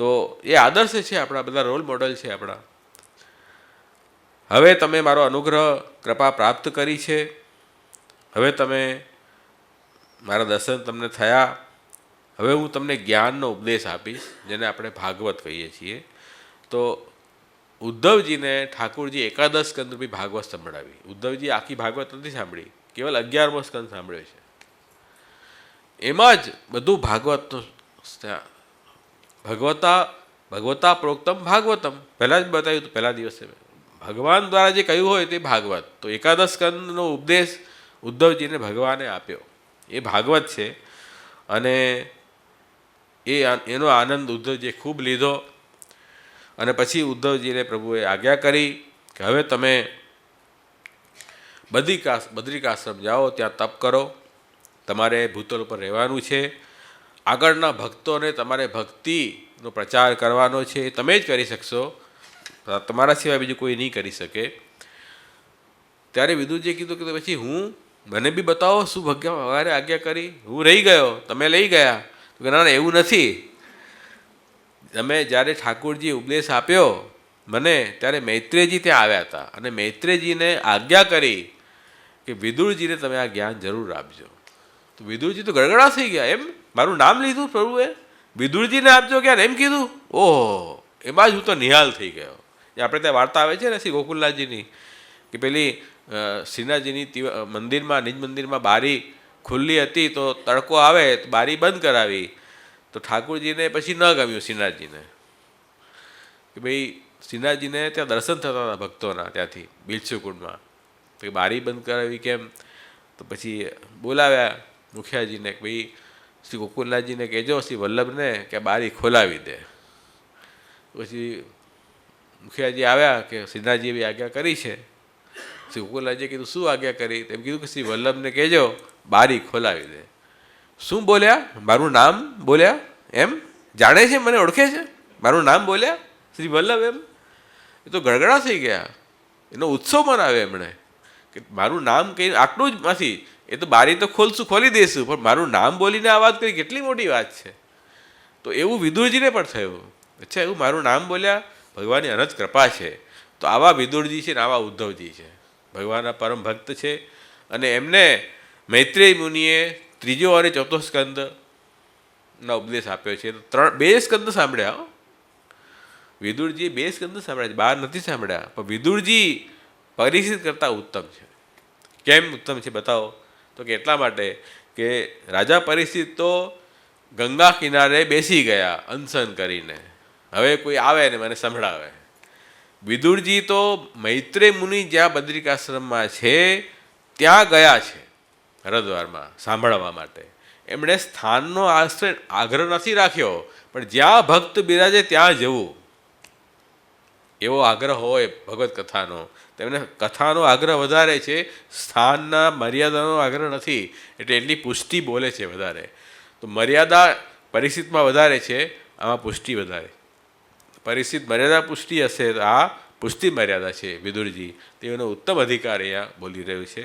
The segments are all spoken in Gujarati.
તો એ આદર્શ છે આપણા, બધા રોલ મોડલ છે આપણા. હવે તમે મારો અનુગ્રહ કૃપા પ્રાપ્ત કરી છે, હવે તમે મારા દર્શન તમને થયા, હવે હું તમને જ્ઞાનનો ઉપદેશ આપીશ, જેને આપણે ભાગવત કહીએ છીએ. તો ઉદ્ધવજીને ઠાકુરજી એકાદશ સ્કંદરૂપી ભાગવત સંભળાવી. ઉદ્ધવજી આખી ભાગવત નથી સાંભળી, કેવલ 11મો સ્કંદ સાંભળ્યો છે. એમાં જ બધું ભાગવતનું ભગવતા પ્રોક્તમ ભાગવતમ પહેલાં જ બતાવ્યું હતું, પહેલા દિવસે ભગવાન દ્વારા જે કહ્યું હોય તે ભાગવત. તો એકાદશ સ્કંદનો ઉપદેશ ઉદ્ધવજીને ભગવાને આપ્યો, એ ભાગવત છે. અને એનો આનંદ ઉદ્ધવજીએ ખૂબ લીધો. અને પછી ઉદ્ધવજીને પ્રભુએ આજ્ઞા કરી કે હવે તમે બદ્રિકાશ્રમ જાઓ, ત્યાં તપ કરો, તમારે ભૂતલ ઉપર રહેવાનું છે, આગળના ભક્તોને તમારે ભક્તિનો પ્રચાર કરવાનો છે, તમે જ કરી શકશો, તમારા સિવાય બીજું કોઈ નહીં કરી શકે. ત્યારે વિદુરજીએ કીધું કે પછી મને બી બતાવો શું ભગવાને આજ્ઞા કરી, હું રહી ગયો, તમે લઈ ગયા. તો ના ના, એવું નથી. તમે જ્યારે ઠાકોરજી ઉપદેશ આપ્યો મને, ત્યારે મૈત્રેયજી ત્યાં આવ્યા હતા, અને મૈત્રેયજીને આજ્ઞા કરી કે વિદુરજીને તમે આ જ્ઞાન જરૂર આપજો. તો વિદુરજી તો ગડગડા થઈ ગયા, એમ મારું નામ લીધું પ્રભુએ, વિદુરજીને આપજો જ્ઞાન એમ કીધું. ઓહો, એમાં જ હું તો નિહાલ થઈ ગયો. આપણે ત્યાં વાર્તા આવે છે ને શ્રી ગોકુલનાથજીની, કે પેલી શ્રીનાથજીની મંદિરમાં, નિજ મંદિરમાં બારી ખુલ્લી હતી, તો તડકો આવે તો બારી બંધ કરાવી. તો ઠાકોરજીને પછી ન ગમ્યું શ્રીનાથજીને, કે ભાઈ શ્રીનાથજીને ત્યાં દર્શન થતા હતા ભક્તોના, ત્યાંથી બિલસુકુંડમાં, તો બારી બંધ કરાવી કેમ? તો પછી બોલાવ્યા મુખિયાજીને કે ભાઈ શ્રી ગોકુલનાથજીને કહેજો શ્રી વલ્લભને કે બારી ખોલાવી દે. પછી મુખિયાજી આવ્યા કે શ્રીનાથજીએ બી આજ્ઞા કરી છે. શ્રી ગોકુલનાથજીએ કીધું શું આજ્ઞા કરી? તેમ કીધું કે શ્રી વલ્લભને કહેજો બારી ખોલાવી દે. શું બોલ્યા? મારું નામ બોલ્યા? એમ જાણે છે, મને ઓળખે છે, મારું નામ બોલ્યા શ્રી વલ્લભ? એમ એ તો ગડગડા થઈ ગયા, એનો ઉત્સવ મનાવ્યો એમણે કે મારું નામ કહી, આટલું જ નથી, એ તો બારી તો ખોલી દઈશું, પણ મારું નામ બોલીને આ વાત કરી, કેટલી મોટી વાત છે. તો એવું વિદુરજીને પણ થયું, અચ્છા એવું મારું નામ બોલ્યા, ભગવાનની અનંત કૃપા છે. તો આવા વિદુરજી છે ને આવા ઉદ્ધવજી છે, ભગવાનના પરમ ભક્ત છે. અને એમને મૈત્રેય મુનિએ ત્રીજો અને ચોથો સ્કંદના ઉપદેશ આપ્યો છે. બે સ્કંદ સાંભળ્યા, વિદુરજીએ 2 સ્કંદ સાંભળ્યા છે, 12 નથી સાંભળ્યા. પણ વિદુરજી પરીક્ષિત કરતાં ઉત્તમ છે. કેમ ઉત્તમ છે બતાવો? તો કે એટલા માટે કે રાજા પરીક્ષિત તો ગંગા કિનારે બેસી ગયા અનશન કરીને, હવે કોઈ આવે ને મને સંભળાવે. વિદુરજી તો મૈત્રેય મુનિ જ્યાં બદ્રિકાશ્રમમાં છે ત્યાં ગયા છે હરદ્વારમાં સાંભળવા માટે. એમણે સ્થાનનો આગ્રહ નથી રાખ્યો, પણ જ્યાં ભક્ત બિરાજે ત્યાં જવું એવો આગ્રહ હોય ભગવત કથાનો. તેમને કથાનો આગ્રહ વધારે છે, સ્થાનના મર્યાદાનો આગ્રહ નથી. એટલે એટલી પુષ્ટિ બોલે છે વધારે. તો મર્યાદા પરીક્ષિતમાં વધારે છે, આમાં પુષ્ટિ વધારે. પરીક્ષિત મર્યાદા પુષ્ટિ હશે, તો આ પુષ્ટિ મર્યાદા છે વિદુરજી. તેનો ઉત્તમ અધિકાર અહીંયા બોલી રહ્યું છે.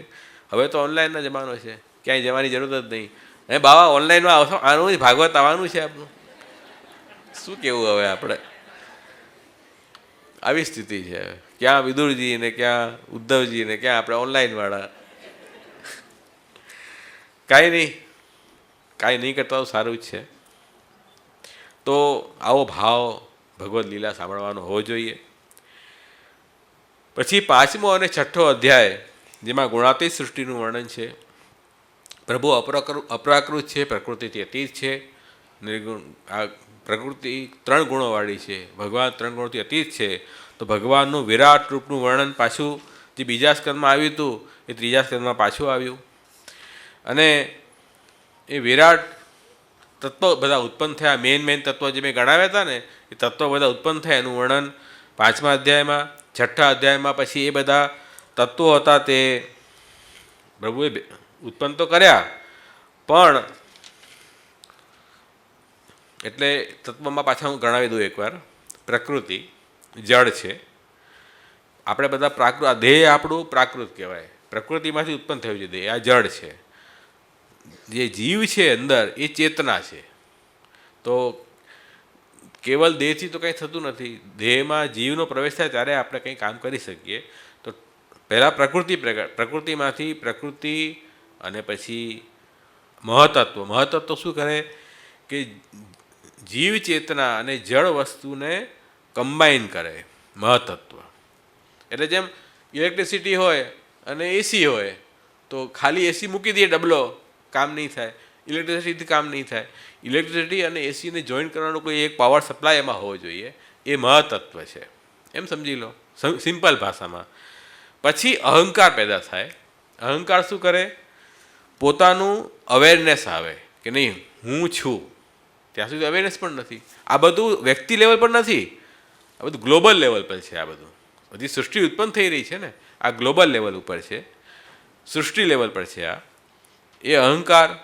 હવે તો ઓનલાઈનનો જમાનો છે, ક્યાંય જવાની જરૂર જ નહીં. હે બાબા, ઓનલાઈનમાં આનું ભાગવત આવવાનું છે આપનું, શું કેવું હવે આપણે? આવી સ્થિતિ છે. ક્યાં વિદુરજી ને ક્યાં ઉદ્ધવજી ને ક્યાં આપણે ઓનલાઈનવાળા. કાંઈ નહીં કરતા તો સારું જ છે. તો આવો ભાવ ભગવદ્ લીલા સાંભળવાનો હોવો જોઈએ. પછી 5મો અને 6ઠ્ઠો અધ્યાય, જેમાં ગુણાતીત સૃષ્ટિનું વર્ણન છે. પ્રભુ અપ્રાકૃત છે, પ્રકૃતિથી અતીત છે. નિર્ગુણ, આ પ્રકૃતિ 3 ગુણોવાળી છે, ભગવાન 3 ગુણોથી અતીત છે. તો ભગવાનનું વિરાટ રૂપનું વર્ણન પાછું જે બીજા સ્કંદમાં આવ્યું હતું એ ત્રીજા સ્કંદમાં પાછું આવ્યું. અને એ વિરાટ તત્વો બધા ઉત્પન્ન થયા, મેઇન તત્વો જે મેં ગણાવ્યા હતા ને, એ તત્વો બધા ઉત્પન્ન થયા એનું વર્ણન 5મા અધ્યાયમાં. 6ઠ્ઠા અધ્યાયમાં પછી એ બધા તત્વો હતા તે પ્રભુએ ઉત્પન્ન તો કર્યા, પણ એટલે તત્વમાં પાછા હું ગણાવી દઉં એકવાર. પ્રકૃતિ જળ છે, આપણે બધા આ દેહ આપણું પ્રાકૃત કહેવાય, પ્રકૃતિમાંથી ઉત્પન્ન થયું છે દેહ, આ જળ છે. જે જીવ છે અંદર એ ચેતના છે. તો કેવલ દેહથી તો કંઈ થતું નથી. દેહમાં જીવનો પ્રવેશ થાય ત્યારે આપણે કંઈ કામ કરી શકીએ. તો પહેલાં પ્રકૃતિમાંથી પ્રકૃતિ અને પછી મહતત્વ શું કરે કે જીવ ચેતના અને જળ વસ્તુને કમ્બાઈન કરે. મહતત્વ એટલે જેમ ઇલેક્ટ્રિસિટી હોય અને એસી હોય તો ખાલી એસી મૂકી દઈએ ડબલો, કામ નહીં થાય. ઇલેક્ટ્રિસિટીથી કામ નહીં થાય. ઇલેક્ટ્રિસિટી અને એસીને જોઈન્ટ કરવાનો કોઈ એક પાવર સપ્લાય એમાં હોવો જોઈએ. એ મહતત્વ છે, એમ સમજી લો સિમ્પલ ભાષામાં. પછી અહંકાર પેદા થાય. અહંકાર શું કરે? પોતાનું અવેરનેસ આવે કે નહીં હું છું. ત્યાં સુધી અવેરનેસ પણ નથી. આ બધું વ્યક્તિ લેવલ પર નથી, આ બધું ગ્લોબલ લેવલ પર છે. આ બધું બધી સૃષ્ટિ ઉત્પન્ન થઈ રહી છે ને, આ ગ્લોબલ લેવલ ઉપર છે, સૃષ્ટિ લેવલ પર છે. આ એ અહંકાર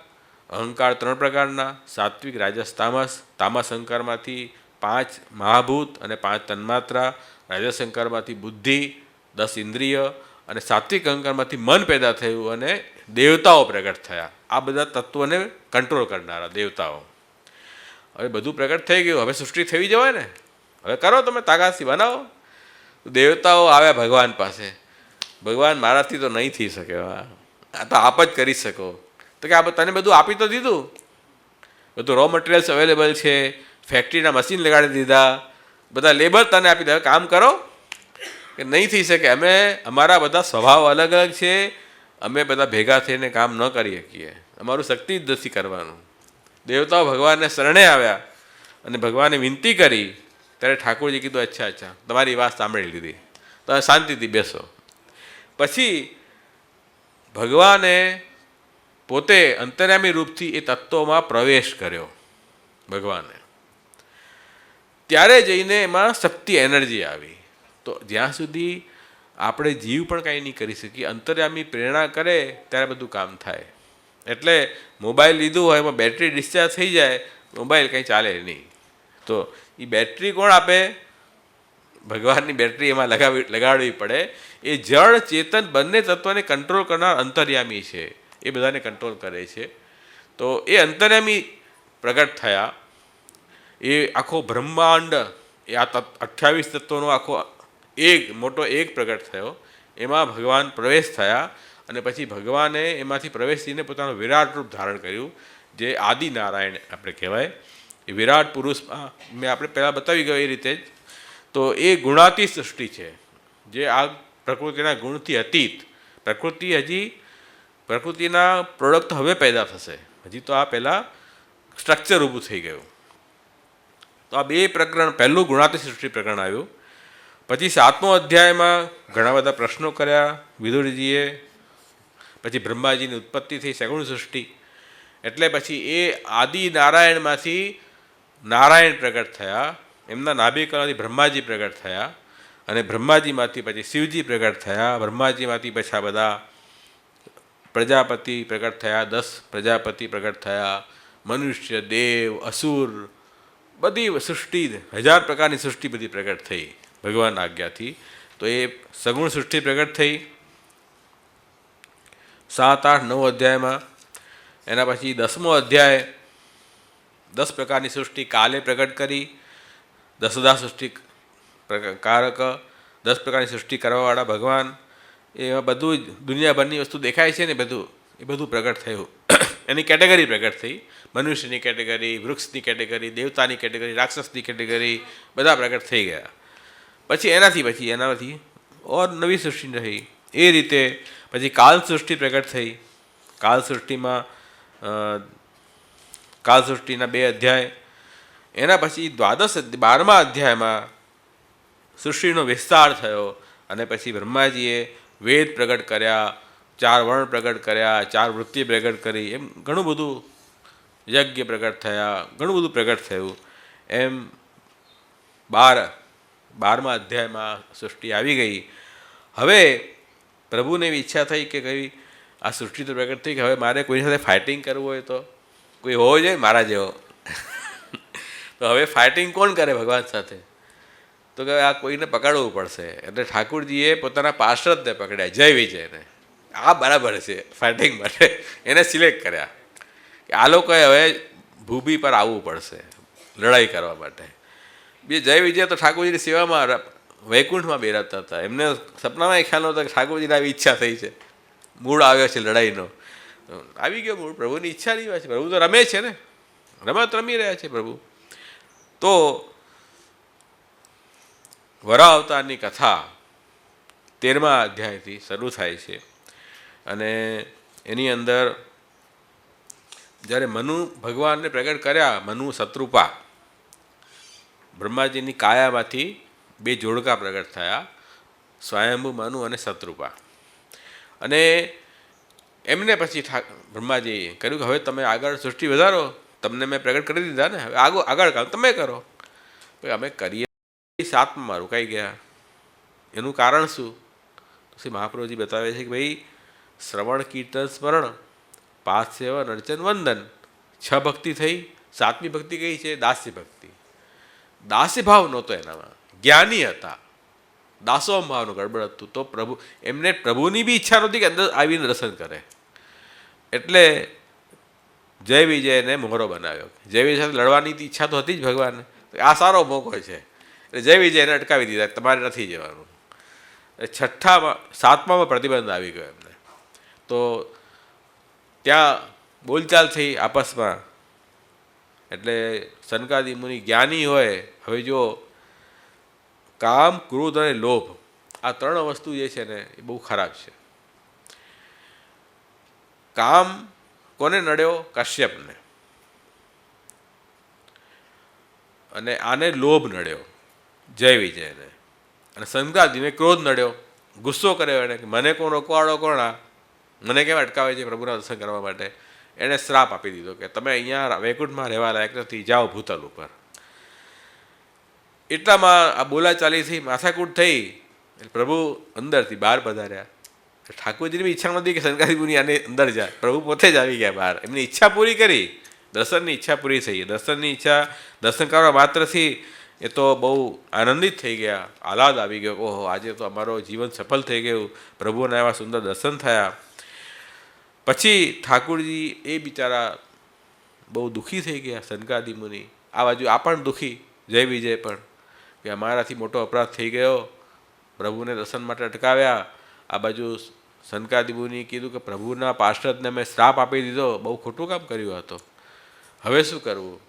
3 પ્રકારના: સાત્વિક, રાજસ, તામસ. તામસ અહંકારમાંથી 5 મહાભૂત અને 5 તન્માત્રા, રાજસ અહંકારમાંથી બુદ્ધિ, 10 ઇન્દ્રિય, અને સાત્વિક અહંકારમાંથી મન પેદા થયું અને દેવતાઓ પ્રગટ થયા. આ બધા તત્વોને કંટ્રોલ કરનારા દેવતાઓ. હવે બધું પ્રગટ થઈ ગયું, હવે સૃષ્ટિ થઈ જવાય ને. હવે કરો તમે તાકાતથી બનાવો. દેવતાઓ આવ્યા ભગવાન પાસે. ભગવાન મારાથી તો નહીં થઈ શકે, આ તો આપ જ કરી શકો. તો કે આ તને બધું આપી તો દીધું, બધું રો મટીરિયલ્સ અવેલેબલ છે, ફેક્ટરીના મશીન લગાડી દીધા, બધા લેબર તને આપી દે, કામ કરો. કે નહીં થઈ શકે, અમે અમારા બધા સ્વભાવ અલગ અલગ છે, અમે બધા ભેગા થઈને કામ ન કરી શકીએ, અમારું શક્તિ જ નથી કરવાનું. દેવતાઓ ભગવાનને શરણે આવ્યા અને ભગવાને વિનંતી કરી ત્યારે ઠાકોરજી કીધું અચ્છા તમારી વાત સાંભળી લીધી, તમે શાંતિથી બેસો. પછી ભગવાને પોતે અંતર્યામી રૂપથી એ તત્વોમાં પ્રવેશ કર્યો. ભગવાને ત્યારે જઈને એમાં શક્તિ એનર્જી આવી. તો જ્યાં સુધી આપણે જીવ પણ કાંઈ નહીં કરી શકીએ, અંતર્યામી પ્રેરણા કરે ત્યારે બધું કામ થાય. એટલે મોબાઈલ લીધું હોય એમાં બેટરી ડિસ્ચાર્જ થઈ જાય, મોબાઈલ કંઈ ચાલે નહીં. તો એ બેટરી કોણ આપે? ભગવાનની બેટરી એમાં લગાડવી પડે. એ જળ ચેતન બંને તત્વને કંટ્રોલ કરનાર અંતર્યામી છે, એ બધાને કંટ્રોલ કરે છે. તો એ અંતર્યામી પ્રગટ થયા. એ આખો બ્રહ્માંડ, એ આ 28 તત્વોનો આખો મોટો એક પ્રગટ થયો. એમાં ભગવાન પ્રવેશ થયા અને પછી ભગવાને એમાંથી પ્રવેશીને પોતાનું વિરાટ રૂપ ધારણ કર્યું, જે આદિનારાયણ આપણે કહેવાય. એ વિરાટ પુરુષમાં મેં આપણે પહેલાં બતાવી ગયો એ રીતે જ. તો એ ગુણાતીત સૃષ્ટિ છે, જે આ પ્રકૃતિના ગુણથી અતીત. પ્રકૃતિના પ્રોડક્ટ હવે પેદા થશે, હજી તો આ પહેલાં સ્ટ્રક્ચર ઊભું થઈ ગયું. તો આ 2 પ્રકરણ, પહેલું ગુણાતીત સૃષ્ટિ પ્રકરણ આવ્યું. પછી 7મો અધ્યાયમાં ઘણા બધા પ્રશ્નો કર્યા વિદુરજીએ. પછી બ્રહ્માજીની ઉત્પત્તિ થઈ, સગુણ સૃષ્ટિ. એટલે પછી એ આદિ નારાયણમાંથી નારાયણ પ્રગટ થયા, એમના નાભિકમાંથી બ્રહ્માજી પ્રગટ થયા, અને બ્રહ્માજીમાંથી પછી શિવજી પ્રગટ થયા. બ્રહ્માજીમાંથી પછી આ બધા પ્રજાપતિ પ્રગટ થયા, 10 પ્રજાપતિ પ્રગટ થયા, મનુષ્ય, દેવ, અસુર, બધી સૃષ્ટિ, 1000 પ્રકારની સૃષ્ટિ બધી પ્રગટ થઈ ભગવાન આજ્ઞાથી. તો એ સગુણ સૃષ્ટિ પ્રગટ થઈ 7, 8, 9 અધ્યાયમાં. એના પછી 10મો અધ્યાય 10 પ્રકારની સૃષ્ટિ કાલે પ્રગટ કરી. 10,000 સૃષ્ટિ કારક, 10 પ્રકારની સૃષ્ટિ કરવાવાળા ભગવાન. એમાં બધું જ દુનિયાભરની વસ્તુ દેખાય છે ને, એ બધું પ્રગટ થયું. એની કેટેગરી પ્રગટ થઈ. મનુષ્યની કેટેગરી, વૃક્ષની કેટેગરી, દેવતાની કેટેગરી, રાક્ષસની કેટેગરી, બધા પ્રગટ થઈ ગયા. પછી એનાથી ઓર નવી સૃષ્ટિ રહી. એ રીતે પછી કાલ સૃષ્ટિ પ્રગટ થઈ. કાલ સૃષ્ટિના 2 અધ્યાય. એના પછી 12મા અધ્યાયમાં સૃષ્ટિનો વિસ્તાર થયો અને પછી બ્રહ્માજીએ વેદ પ્રગટ કર્યા, 4 વર્ણ પ્રગટ કર્યા, 4 વૃત્તિ પ્રગટ કરી, એમ ઘણું બધું યજ્ઞ પ્રગટ થયા, ઘણું બધું પ્રગટ થયું. એમ 12મા અધ્યાયમાં સૃષ્ટિ આવી ગઈ. હવે પ્રભુને એવી ઈચ્છા થઈ કે કઈ આ સૃષ્ટિ તો પ્રગટ થઈ કે હવે મારે કોઈની સાથે ફાઇટિંગ કરવું હોય તો કોઈ હોવો જોઈએ મારા જેવો. તો હવે ફાઇટિંગ કોણ કરે ભગવાન સાથે? તો કે આ કોઈને પકડવું પડશે. એટલે ઠાકુરજીએ પોતાના પાર્ષદને પકડ્યા, જય વિજયને. આ બરાબર છે ફાઇટિંગ માટે, એને સિલેક્ટ કર્યા કે આ લોકોએ હવે ભૂમિ પર આવવું પડશે લડાઈ કરવા માટે. બે જય વિજય તો ઠાકોરજીની સેવામાં વૈકુંઠમાં બેરાતા હતા. એમને સપનામાં ખ્યાલ નહોતો કે ઠાકોરજીને આવી ઈચ્છા થઈ છે, મૂળ આવ્યો છે લડાઈનો, આવી ગયો મૂળ. પ્રભુની ઈચ્છા નહીં હોય છે, પ્રભુ તો રમે છે ને, રમત રમી રહ્યા છે પ્રભુ. તો વરા અવતારની કથા 13મા અધ્યાયથી શરૂ થાય છે. અને એની અંદર જ્યારે મનુ ભગવાનને પ્રગટ કર્યા, મનુ શત્રુપા, બ્રહ્માજીની કાયામાંથી 2 જોડકા પ્રગટ થયા, સ્વયંભુ મનુ અને શત્રુપા. અને એમને પછી બ્રહ્માજીએ કહ્યું કે હવે તમે આગળ સૃષ્ટિ વધારો, તમને મેં પ્રગટ કરી દીધા ને, હવે આગળ કામ તમે કરો. અમે કરીએ 7માં રોકાઈ ગયા. એનું કારણ શું? શ્રી મહાપ્રભુજી બતાવે છે કે ભાઈ શ્રવણ કીર્તન સ્મરણ પાઠ સેવન અર્ચન વંદન 6 ભક્તિ થઈ. 7મી ભક્તિ કઈ છે? દાસ્ય ભક્તિ. દાસ્ય ભાવ નહોતો એનામાં, જ્ઞાની હતા, દાસોમ ભાવનું ગડબડ હતું. તો પ્રભુ એમને પ્રભુની બી ઈચ્છા નહોતી કે અંદર આવીને દર્શન કરે. એટલે જય વિજયને મોહરો બનાવ્યો. જય વિજય સાથે લડવાની ઈચ્છા તો હતી જ ભગવાનને, આ સારો મોકો છે. એટલે જય વિજયને અટકાવી દીધા, તમારે નથી જવાનું. 7માં પ્રતિબંધ આવી ગયો એમને. તો ત્યાં બોલચાલ થઈ આપસમાં. એટલે સનકાદિ મુનિ જ્ઞાની હોય, હવે જો કામ, ક્રોધ અને લોભ આ 3 વસ્તુ જે છે ને એ બહુ ખરાબ છે. કામ કોને નડ્યો? કશ્યપને. અને આને લોભ નડ્યો જય વિજયને. અને સનકાદિને ક્રોધ નડ્યો, ગુસ્સો કર્યો એને કે મને કોણ રોકવાડો, કોણ આ મને કેમ અટકાવે છે પ્રભુના દર્શન કરવા માટે. એણે શ્રાપ આપી દીધો કે તમે અહીંયા વૈકુંઠમાં રહેવા લાયક નથી, જાઓ ભૂતલ ઉપર. એટલામાં આ બોલાચાલી થઈ, માથાકૂટ થઈ. પ્રભુ અંદરથી બહાર પધાર્યા. ઠાકોરજીની બી ઈચ્છા નહોતી કે સનકાદિ મુનિ આને અંદર જાય, પ્રભુ પોતે જ આવી ગયા બહાર. એમની ઈચ્છા પૂરી કરી, દર્શનની ઈચ્છા પૂરી થઈ. દર્શનની ઈચ્છા, દર્શન કરવા માત્રથી એ તો બહુ આનંદિત થઈ ગયા, આહલાદ આવી ગયો. ઓહો, આજે તો અમારો જીવન સફળ થઈ ગયું, પ્રભુના એવા સુંદર દર્શન થયા. પછી ઠાકોરજી એ બિચારા બહુ દુઃખી થઈ ગયા, સનકાદિ મુનિ. આ બાજુ આ પણ દુઃખી, જય વિજય પણ, કે અમારાથી મોટો અપરાધ થઈ ગયો, પ્રભુને દર્શન માટે અટકાવ્યા. આ બાજુ સનકાદિ મુનિએ કીધું કે પ્રભુના પાર્ષદને મેં શ્રાપ આપી દીધો, બહુ ખોટું કામ કર્યું હતું, હવે શું કરવું?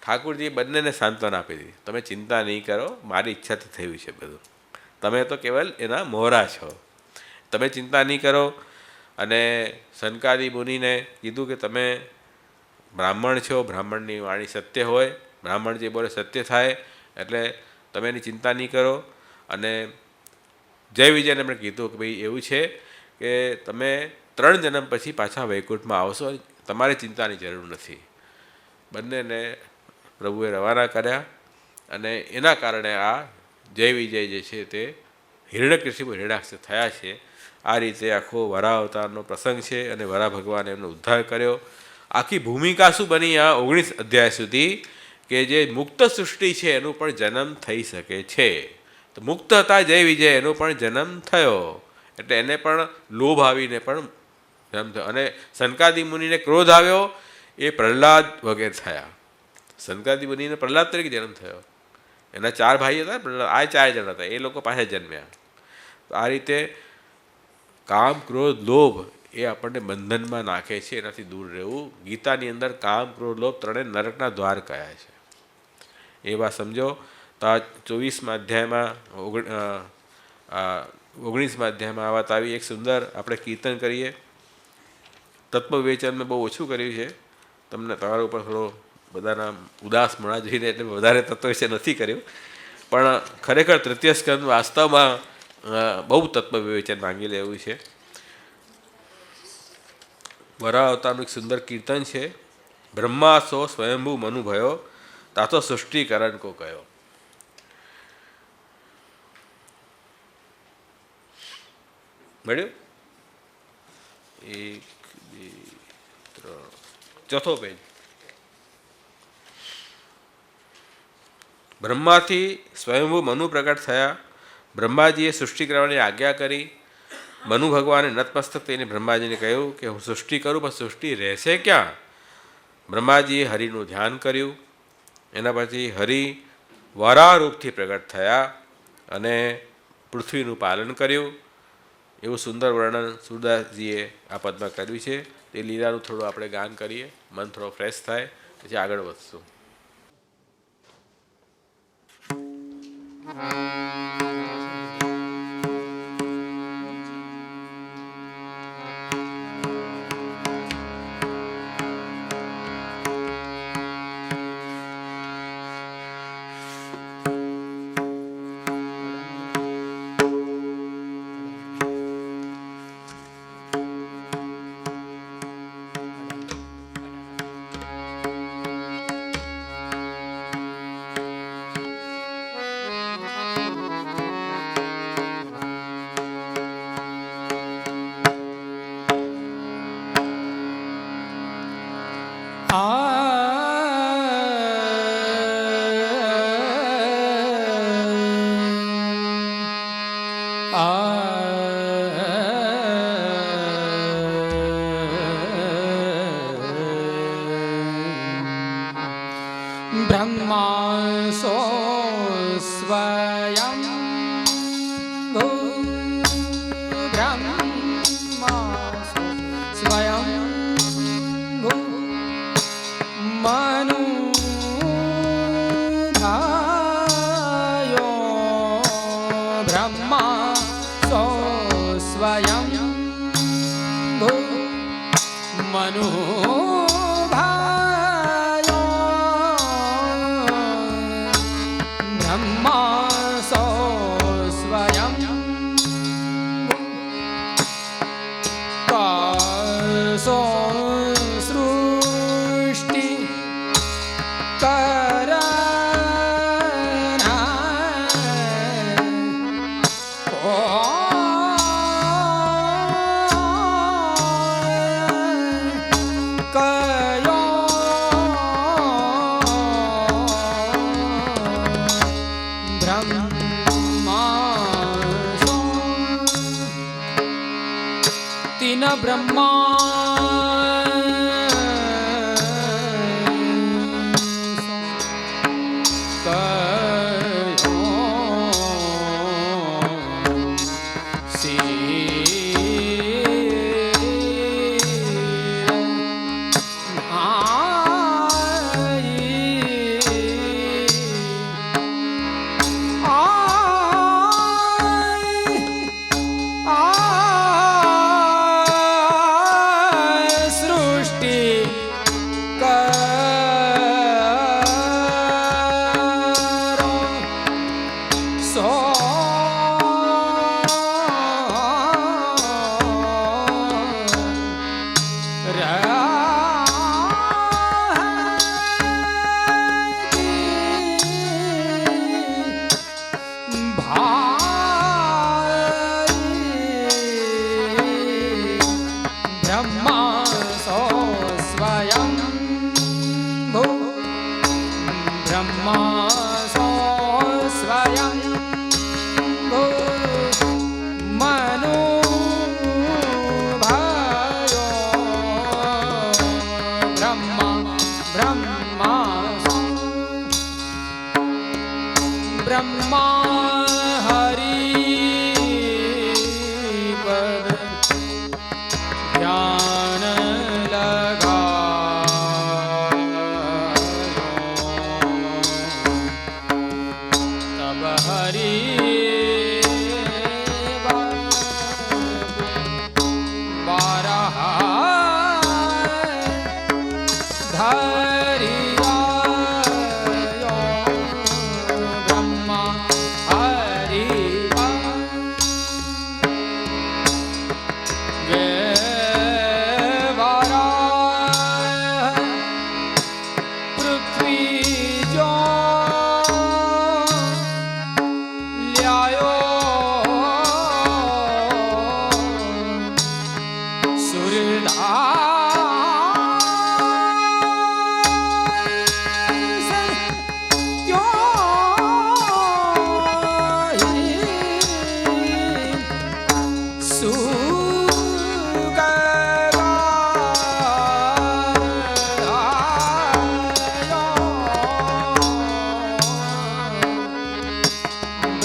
ઠાકોરજીએ બંનેને સાંત્વના આપી દીધી, તમે ચિંતા નહીં કરો, મારી ઈચ્છાથી થયું છે બધું, તમે તો કેવલ એના મોહરા છો, તમે ચિંતા નહીં કરો. અને સનકાદિ મુનિને કીધું કે તમે બ્રાહ્મણ છો, બ્રાહ્મણની વાણી સત્ય હોય, બ્રાહ્મણ જે બોલે સત્ય થાય, એટલે તમે એની ચિંતા નહીં કરો. અને જય વિજયને પણ કીધું કે ભાઈ એવું છે કે તમે 3 જન્મ પછી પાછા વૈકુંઠમાં આવશો, તમારે ચિંતાની જરૂર નથી. બંનેને પ્રભુએ રવાના કર્યા. અને એના કારણે આ જય વિજય જે છે તે હિરણ્યકશિપુ હિરણ્યાક્ષ થયા છે. આ રીતે આખો વરા અવતારનો પ્રસંગ છે. અને વરા ભગવાને એમનો ઉદ્ધાર કર્યો. આખી ભૂમિકા શું બની આ 19 અધ્યાય સુધી, કે જે મુક્ત સૃષ્ટિ છે એનું પણ જન્મ થઈ શકે છે. તો મુક્ત હતા જય વિજય, એનો પણ જન્મ થયો. એટલે એને પણ લોભ આવીને પણ જન્મ થયો. અને સનકાદિ મુનિને ક્રોધ આવ્યો, એ પ્રહલાદ વગેરે થયા. સનકાદિ મુનિને પ્રહલાદ તરીકે જન્મ થયો. એના 4 ભાઈ હતા, પ્રહલાદ આ 4 જણ હતા, એ લોકો પાસે જન્મ્યા. તો આ રીતે કામ, ક્રોધ, લોભ એ આપણને બંધનમાં નાખે છે, એનાથી દૂર રહેવું. ગીતાની અંદર કામ, ક્રોધ, લોભ 3 નરકના દ્વાર કયા છે એ વાત સમજો. તો આ 24મા અધ્યાયમાં 19મા અધ્યાયમાં આ વાત આવી. એક સુંદર આપણે કીર્તન કરીએ. તત્વ વિવેચન મેં બહુ ઓછું કર્યું છે, તમને તમારા ઉપર થોડો બધાના ઉદાસ મળવા જોઈને એટલે વધારે તત્વ વિશે નથી કર્યું. પણ ખરેખર તૃતીય સ્કંદ વાસ્તવમાં બહુ તત્વ વિવેચન માંગી લેવું છે. વરા અવતારનું એક સુંદર કીર્તન છે. બ્રહ્મા સો સ્વયંભૂ મનુ ભયો, તાતો સૃષ્ટિકરણ કો કયો. મળ્યું? 1, 2, 3, ચોથો પેજ. બ્રહ્માથી સ્વયંભૂ મનુ પ્રગટ થયા. બ્રહ્માજીએ સૃષ્ટિ કરવાની આજ્ઞા કરી. મનુ ભગવાને નતમસ્તક થઈને બ્રહ્માજીને કહ્યું કે હું સૃષ્ટિ કરું, પણ સૃષ્ટિ રહેશે ક્યાં? બ્રહ્માજીએ હરિનું ધ્યાન કર્યું. એના પછી હરિ વરાહ રૂપથી પ્રગટ થયા અને પૃથ્વીનું પાલન કર્યું. એવું સુંદર વર્ણન સુરદાસજીએ આ પદમાં કર્યું છે. તે લીલાનું થોડું આપણે ગાન કરીએ, મન થોડો ફ્રેશ થાય, પછી આગળ વધશું. ब्रह्मासो स्वयं ब्रह्मासो स्वयं मनुभायो ब्रह्मासो स्वयं मनु ब्रह्मा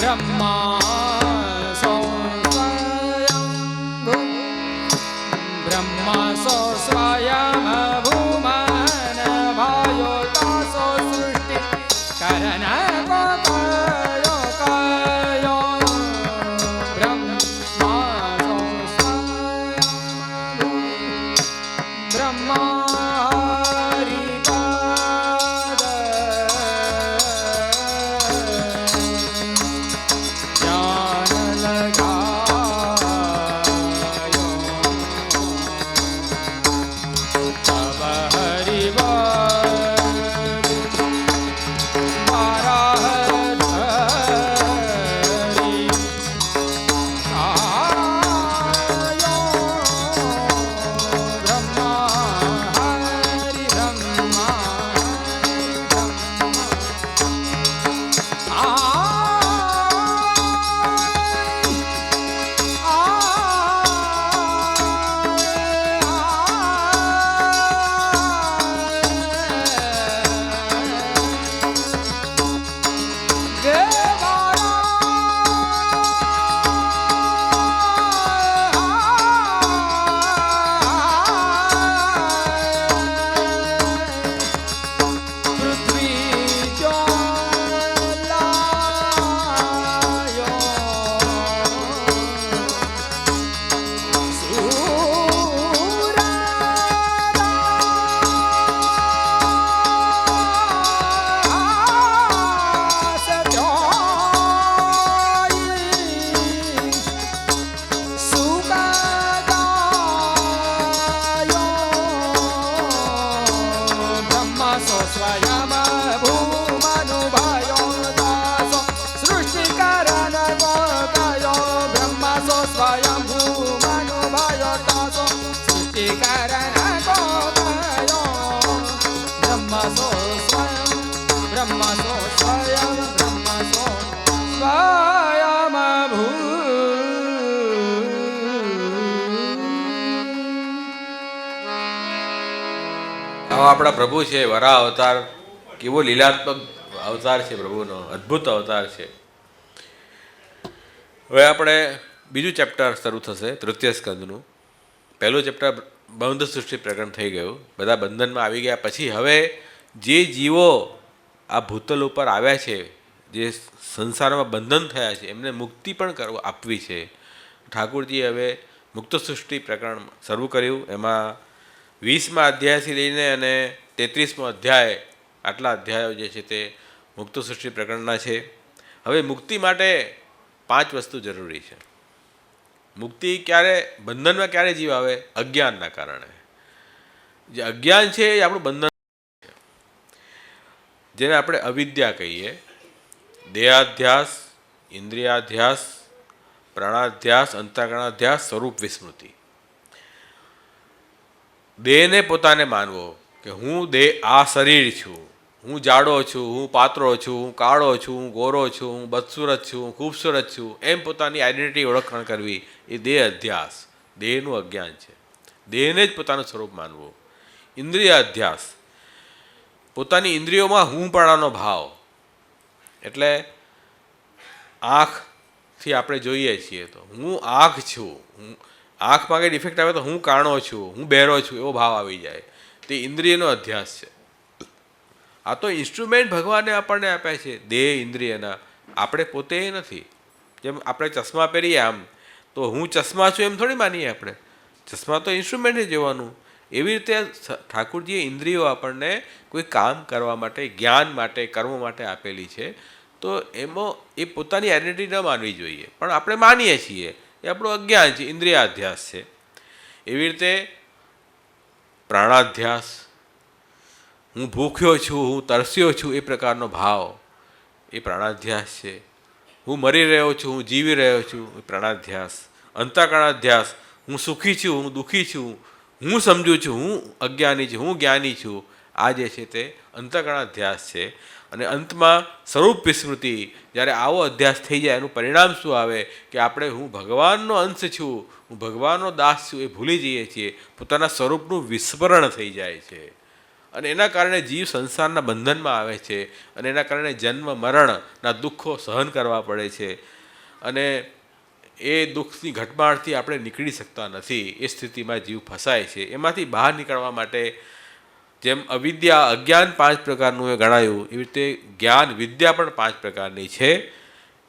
બ્રહ્મા સો સ્વયંભૂ બ્રહ્મા સો સ્વયંભૂ ભાયો તાસો સૃષ્ટિ કરણ કયો કયો બ્રહ્મા સો સ્વયંભૂ બ્રહ્મા આપણા પ્રભુ છે વરાહ અવતાર, કેવો લીલાત્મક અવતાર છે પ્રભુનો, અદ્ભુત અવતાર છે. હવે આપણે બીજું ચેપ્ટર શરૂ થશે તૃતીય સ્કંદનું. પહેલું ચેપ્ટર બંધ સૃષ્ટિ પ્રકરણ થઈ ગયું, બધા બંધનમાં આવી ગયા. પછી હવે જે જીવો આ ભૂતલ ઉપર આવ્યા છે, જે સંસારમાં બંધન થયા છે, એમને મુક્તિ પણ આપવી છે. ઠાકુરજીએ હવે મુક્ત સૃષ્ટિ પ્રકરણ શરૂ કર્યું. એમાં 20મા અધ્યાયથી લઈને અને 33મો અધ્યાય, આટલા અધ્યાયો જે છે તે મુક્ત સૃષ્ટિ પ્રકરણના છે. હવે મુક્તિ માટે 5 વસ્તુ જરૂરી છે. મુક્તિ ક્યારે, બંધનમાં ક્યારે જીવ આવે? અજ્ઞાનના કારણે. જે અજ્ઞાન છે એ આપણું બંધન છે, જેને આપણે અવિદ્યા કહીએ. દેહાધ્યાસ, ઇન્દ્રિયાધ્યાસ, પ્રાણાધ્યાસ, અંતઃકરણાધ્યાસ, સ્વરૂપ વિસ્મૃતિ. દેહને પોતાને માનવો કે હું દેહ, આ શરીર છું, હું જાડો છું, હું પાતળો છું, હું કાળો છું, હું ગોરો છું, હું બદસુરત છું, હું ખૂબસૂરત છું, એમ પોતાની આઈડેન્ટિટી ઓળખાણ કરવી, એ દેહ અધ્યાસ, દેહનું અજ્ઞાન છે. દેહને જ પોતાનું સ્વરૂપ માનવું. ઇન્દ્રિય અધ્યાસ, પોતાની ઇન્દ્રિયોમાં હુંપણાનો ભાવ. એટલે આંખથી આપણે જોઈએ છીએ તો હું આંખ છું, આંખમાં કંઈ ડિફેક્ટ આવે તો હું કાણો છું, હું બહેરો છું, એવો ભાવ આવી જાય. તે ઇન્દ્રિયનો અધ્યાસ છે. આ તો ઇન્સ્ટ્રુમેન્ટ ભગવાને આપણને આપ્યા છે, દેહ ઇન્દ્રિયના. આપણે પોતે એ નથી. જેમ આપણે ચશ્મા પહેરીએ આમ, તો હું ચશ્મા છું એમ થોડી માનીએ આપણે. ચશ્મા તો ઇન્સ્ટ્રુમેન્ટ જ જોવાનું. એવી રીતે ઠાકુરજીએ ઇન્દ્રિયો આપણને કોઈ કામ કરવા માટે, જ્ઞાન માટે, કર્મ માટે આપેલી છે. તો એમાં એ પોતાની આઈડેન્ટિટી ન માનવી જોઈએ, પણ આપણે માનીએ છીએ. એ આપણું અજ્ઞાન છે, ઇન્દ્રિયાધ્યાસ છે. એવી રીતે પ્રાણાધ્યાસ, હું ભૂખ્યો છું, હું તરસ્યો છું, એ પ્રકારનો ભાવ, એ પ્રાણાધ્યાસ છે. હું મરી રહ્યો છું, હું જીવી રહ્યો છું, એ પ્રાણાધ્યાસ. અંતઃકરણાધ્યાસ, હું સુખી છું, હું દુઃખી છું, હું સમજું છું, હું અજ્ઞાની છું, હું જ્ઞાની છું. આ જે છે તે અંતઃકરણાધ્યાસ છે. અને અંતમાં સ્વરૂપ વિસ્મૃતિ, જ્યારે આવો અધ્યાસ થઈ જાય એનું પરિણામ શું આવે કે આપણે હું ભગવાનનો અંશ છું, હું ભગવાનનો દાસ છું, એ ભૂલી જઈએ છીએ. પોતાના સ્વરૂપનું વિસ્મરણ થઈ જાય છે. અને એના કારણે જીવ સંસારના બંધનમાં આવે છે અને એના કારણે જન્મ મરણના દુઃખો સહન કરવા પડે છે અને એ દુઃખની ઘટમાળથી આપણે નીકળી શકતા નથી. એ સ્થિતિમાં જીવ ફસાય છે. એમાંથી બહાર નીકળવા માટે જેમ અવિદ્યા અજ્ઞાન 5 પ્રકારનું એ ગણાયું, એવી રીતે જ્ઞાન વિદ્યા પણ 5 પ્રકારની છે.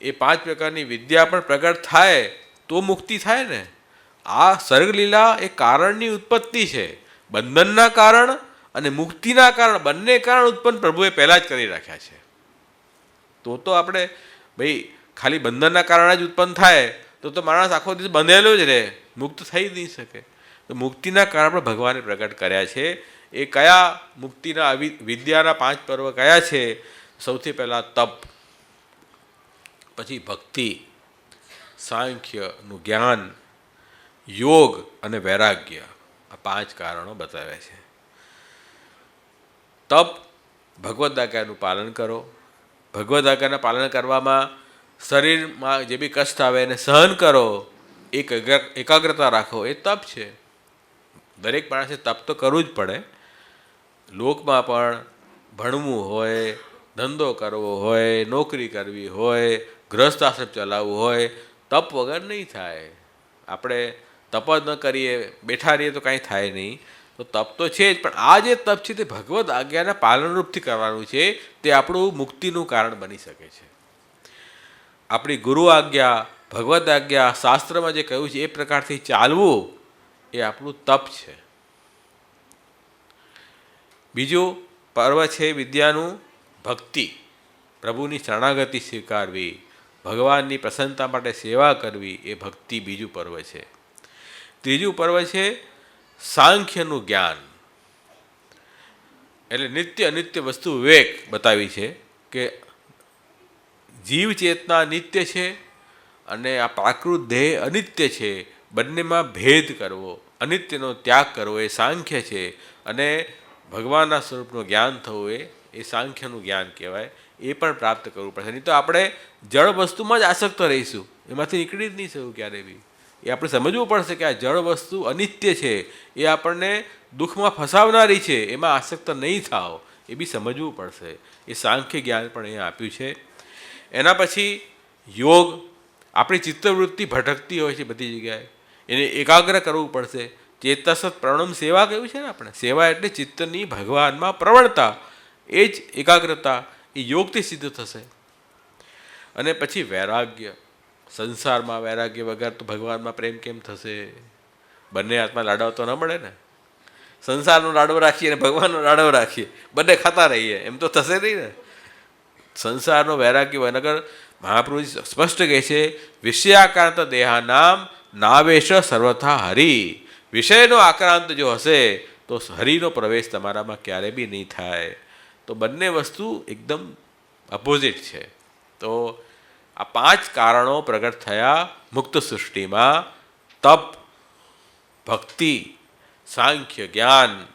એ 5 પ્રકારની વિદ્યા પણ પ્રગટ થાય તો મુક્તિ થાય ને. આ સર્ગલીલા એ કારણની ઉત્પત્તિ છે. બંધનના કારણ અને મુક્તિના કારણ બંને કારણ ઉત્પન્ન પ્રભુએ પહેલાં જ કરી રાખ્યા છે. તો આપણે ભાઈ ખાલી બંધનના કારણે જ ઉત્પન્ન થાય તો માણસ આખો દિવસ બંધેલો જ રહે, મુક્ત થઈ નહીં શકે. તો મુક્તિના કારણ પણ ભગવાને પ્રગટ કર્યા છે. એ કયા મુક્તિના વિદ્યાના 5 પર્વ કયા છે? સૌથી પહેલાં તપ, પછી ભક્તિ, સાંખ્યનું જ્ઞાન, યોગ અને વૈરાગ્ય. આ 5 કારણો બતાવ્યા છે. તપ, ભગવદ આજ્ઞાનું પાલન કરો. ભગવદ આજ્ઞાના પાલન કરવામાં શરીરમાં જે બી કષ્ટ આવે એને સહન કરો, એકાગ્રતા રાખો, એ તપ છે. દરેક માણસે તપ તો કરવું જ પડે. લોકમાં પણ ભણવું હોય, ધંધો કરવો હોય, નોકરી કરવી હોય, ગૃહસ્થાશ્રમ ચલાવવું હોય, તપ વગર નહીં થાય. આપણે તપ જ ન કરીએ, બેઠા રહીએ તો કાંઈ થાય નહીં. તો તપ તો છે જ, પણ આ જે તપ છે તે ભગવદ આજ્ઞાના પાલનરૂપથી કરવાનું છે. તે આપણું મુક્તિનું કારણ બની શકે છે. આપણી ગુરુ આજ્ઞા, ભગવદ આજ્ઞા, શાસ્ત્રમાં જે કહ્યું છે એ પ્રકારથી ચાલવું એ આપણું તપ છે. બીજું પર્વ છે વિદ્યાનું ભક્તિ, પ્રભુની શરણાગતિ સ્વીકારવી, ભગવાનની પ્રસન્નતા માટે સેવા કરવી, એ ભક્તિ બીજું પર્વ છે. ત્રીજું પર્વ છે સાંખ્યનું જ્ઞાન, એટલે નિત્ય અનિત્ય વસ્તુ વિવેક બતાવી છે કે જીવ ચેતના નિત્ય છે અને આ પ્રાકૃત દેહ અનિત્ય છે. બંનેમાં ભેદ કરવો, અનિત્યનો ત્યાગ કરવો એ સાંખ્ય છે. અને ભગવાનના સ્વરૂપનું જ્ઞાન થવું એ સાંખ્યનું જ્ઞાન કહેવાય. એ પણ પ્રાપ્ત કરવું પડશે. નહીં તો આપણે જળ વસ્તુમાં જ આસક્ત રહીશું, એમાંથી નીકળી જ નહીં શકું ક્યારે બી. એ આપણે સમજવું પડશે કે આ જળ વસ્તુ અનિત્ય છે, એ આપણને દુઃખમાં ફસાવનારી છે, એમાં આસક્ત નહીં થાવ, એ બી સમજવું પડશે. એ સાંખ્ય જ્ઞાન પણ અહીંયા આપ્યું છે. એના પછી યોગ, આપણી ચિત્તવૃત્તિ ભટકતી હોય છે બધી જગ્યાએ, એને એકાગ્ર કરવું પડશે. ચેતસત પ્રણમ સેવા કહ્યું છે ને આપણે. સેવા એટલે ચિત્તની ભગવાનમાં પ્રવણતા, એ જ એકાગ્રતા, એ યોગથી સિદ્ધ થશે. અને પછી વૈરાગ્ય, સંસારમાં વૈરાગ્ય વગર તો ભગવાનમાં પ્રેમ કેમ થશે? બંને હાથમાં લાડવા તો ન મળે ને. સંસારનો લાડવો રાખીએ અને ભગવાનનો લાડવો રાખીએ, બંને ખાતા રહીએ, એમ તો થશે નહીં ને. સંસારનો વૈરાગ્ય વનગર મહાપ્રભુજી સ્પષ્ટ કહે છે, વિષયાક્રાંત દેહાનામ નાવેશ સર્વથા હરિ. વિષયનો આક્રાંત જો હશે તો હરિનો પ્રવેશ તમારામાં ક્યારે બી નહીં થાય. તો બંને વસ્તુ એકદમ અપોઝિટ છે. તો આ 5 કારણો પ્રગટ થયા મુક્ત સૃષ્ટિમાં: તપ, ભક્તિ, સાંખ્ય જ્ઞાન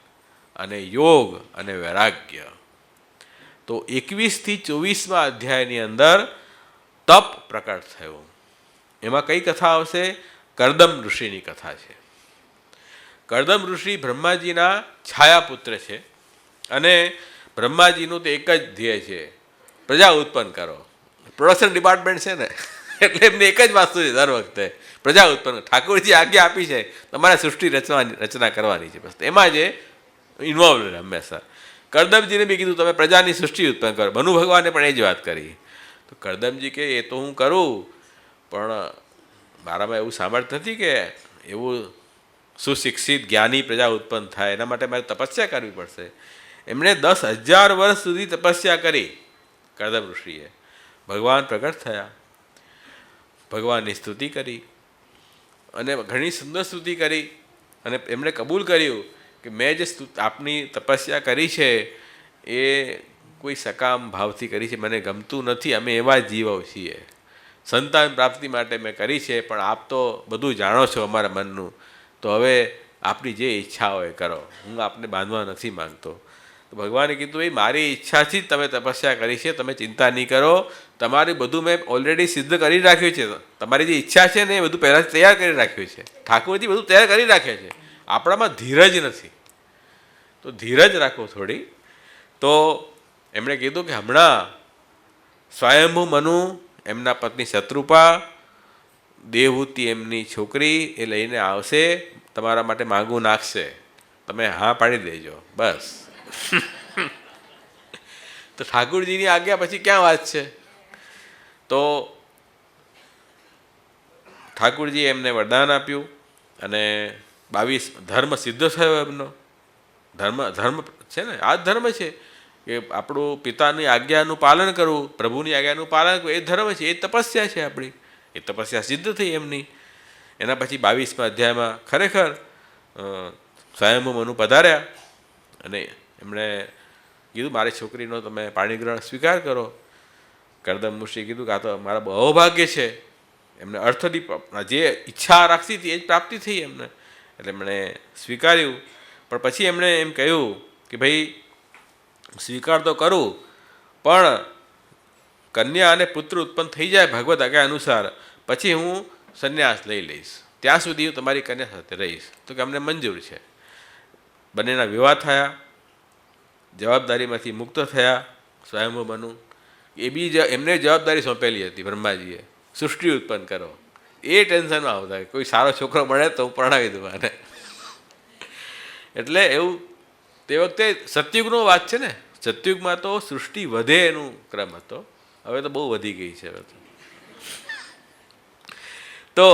અને યોગ અને વૈરાગ્ય. તો 21 થી 24મા અધ્યાયની અંદર તપ પ્રકટ થયું. એમાં કઈ કથા આવશે? કરદમ ઋષિની કથા છે. કરદમ ઋષિ બ્રહ્માજીના છાયાપુત્ર છે અને બ્રહ્માજીનું તો એક જ ધ્યેય છે, પ્રજા ઉત્પન્ન કરો. પ્રોડક્શન ડિપાર્ટમેન્ટ છે ને, એટલે એમને એક જ વાસ્તુ છે દર વખતે, પ્રજા ઉત્પન્ન. ઠાકોરજી આજ્ઞા આપી છે તમારે સૃષ્ટિ રચના કરવાની છે, બસ એમાં જ ઇન્વોલ્વ રહે હંમેશા. કરદમજીને બી કીધું તમે પ્રજાની સૃષ્ટિ ઉત્પન્ન કરો. મનુ ભગવાને પણ એ જ વાત કરી. તો કરદમજી કે એ તો હું કરું, પણ મારામાં એવું સામર્થ્ય નથી કે એવું સુશિક્ષિત જ્ઞાની પ્રજા ઉત્પન્ન થાય. એના માટે મારે તપસ્યા કરવી પડશે. એમણે 10,000 વર્ષ સુધી તપસ્યા કરી કરદમ ઋષિએ. ભગવાન પ્રગટ થયા, ભગવાનની સ્તુતિ કરી અને ઘણી સુંદર સ્તુતિ કરી અને એમણે કબૂલ કર્યું કે મેં જે આપની તપસ્યા કરી છે એ કોઈ સકામ ભાવથી કરી છે, મને ગમતું નથી, અમે એવા જીવો છીએ. સંતાન પ્રાપ્તિ માટે મેં કરી છે, પણ આપ તો બધું જાણો છો અમારા મનનું, તો હવે આપની જે ઈચ્છા હોય કરો, હું આપને બાંધવા નથી માંગતો. તો ભગવાને કીધું એ મારી ઈચ્છાથી જ તમે તપસ્યા કરી છે, તમે ચિંતા નહીં કરો, તમારું બધું મેં ઓલરેડી સિદ્ધ કરી રાખ્યું છે. તમારી જે ઈચ્છા છે ને એ બધું પહેલાંથી તૈયાર કરી રાખ્યું છે. ઠાકોરજી બધું તૈયાર કરી રાખે છે. આપણામાં ધીરજ નથી. તો ધીરજ રાખો થોડી. તો એમણે કીધું કે હમણાં સ્વયંભૂ મનુ, એમના પત્ની શત્રુપા, દેવહૂતિ એમની છોકરી એ લઈને આવશે, તમારા માટે માંગું નાખશે, તમે હા પાડી દેજો બસ. તો ઠાકુરજીની આજ્ઞા પછી ક્યાં વાત છે? તો ઠાકુરજી એમને વરદાન આપ્યું અને 22 ધર્મ સિદ્ધ થયો એમનો. ધર્મ છે ને, આ જ ધર્મ છે કે આપણું પિતાની આજ્ઞાનું પાલન કરવું, પ્રભુની આજ્ઞાનું પાલન કરવું, એ ધર્મ છે, એ તપસ્યા છે આપણી. એ તપસ્યા સિદ્ધ થઈ એમની. એના પછી 22મા અધ્યાયમાં ખરેખર સ્વયંભૂ મનુ પધાર્યા અને એમણે કીધું મારી છોકરીનો તમે પાણીગ્રહણ સ્વીકાર કરો. કરદમ ઋષિએ કીધું કે આ તો મારા બહુ અભાગ્ય છે. એમને અર્થની જે ઈચ્છા રાખતી હતી એ જ પ્રાપ્તિ થઈ એમને, એટલે એમણે સ્વીકાર્યું. પણ પછી એમણે એમ કહ્યું કે ભાઈ સ્વીકાર તો કરું, પણ કન્યા અને પુત્ર ઉત્પન્ન થઈ જાય ભગવદ આજ્ઞા અનુસાર પછી હું સંન્યાસ લઈ લઈશ, ત્યાં સુધી હું તમારી કન્યા સાથે રહીશ. તો કે અમને મંજૂર છે. બંનેના વિવાહ થયા, જવાબદારીમાંથી મુક્ત થયા. સ્વયંભૂ મનુ એ બી એમને જવાબદારી સોંપેલી હતી બ્રહ્માજીએ, સૃષ્ટિ ઉત્પન્ન કરો. એ ટેન્શનમાં આવતા કોઈ સારો છોકરો મળે તો હું પરણાવી દઉં આને. એટલે એવું તે વખતે સતયુગનો વાત છે ને. સતયુગમાં તો સૃષ્ટિ વધે એનું ક્રમ હતો, હવે તો બહુ વધી ગઈ છે. હવે તો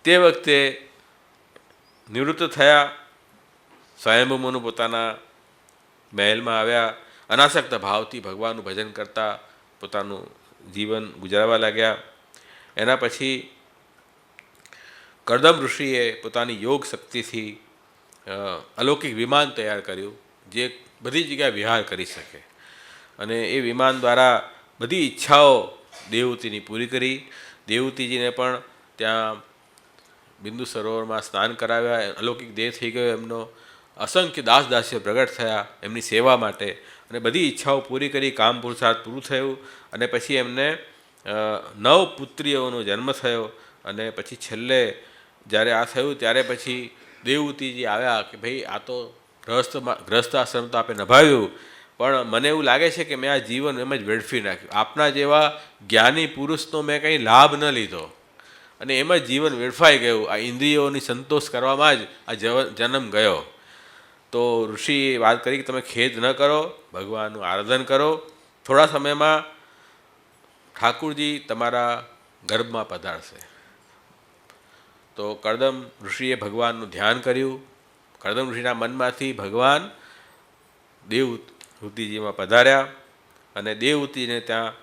તે વખતે નિવૃત્ત થયા. સ્વયંભૂ મનુ પોતાના મહેલમાં આવ્યા, અનાસક્ત ભાવથી ભગવાનનું ભજન કરતા પોતાનું જીવન ગુજારવા લાગ્યા. એના પછી કરદમ ઋષિએ પોતાની યોગ શક્તિથી અલૌકિક વિમાન તૈયાર કર્યું જે બધી જગ્યાએ વિહાર કરી શકે, અને એ વિમાન દ્વારા બધી ઈચ્છાઓ દેવહૂતિની પૂરી કરી. દેવહૂતિજીને પણ ત્યાં બિંદુ સરોવરમાં સ્નાન કરાવ્યા, અલૌકિક દેહ થઈ ગયો એમનો. અસંખ્ય દાસ દાસીઓ પ્રગટ થયા એમની સેવા માટે, અને બધી ઈચ્છાઓ પૂરી કરી. કામ પુરુષાર્થ પૂરું થયું, અને પછી એમને 9 પુત્રીઓનો જન્મ થયો. અને પછી છેલ્લે જ્યારે આ થયું ત્યારે પછી દેવહૂતિજી આવ્યા કે ભાઈ આ તો ગ્રસ્ત આશ્રમ તો આપણે નભાવ્યું, પણ મને એવું લાગે છે કે મેં આ જીવન એમ જ વેડફી નાખ્યું. આપના જેવા જ્ઞાની પુરુષનો મેં કંઈ લાભ ન લીધો અને એમ જ જીવન વેડફાઈ ગયું. આ ઇન્દ્રિયોની સંતોષ કરવામાં જ આ જન્મ ગયો. તો ઋષિએ વાત કરી કે તમે ખેદ ન કરો, ભગવાનનું આરાધન કરો. થોડા સમયમાં ઠાકુરજી તમારા ગર્ભમાં પધારશે. તો કરદમ ઋષિએ ભગવાનનું ધ્યાન કર્યું. કરદમ ઋષિના મનમાંથી ભગવાન દેવહૂતિજીમાં પધાર્યા, અને દેવહૂતિને ત્યાં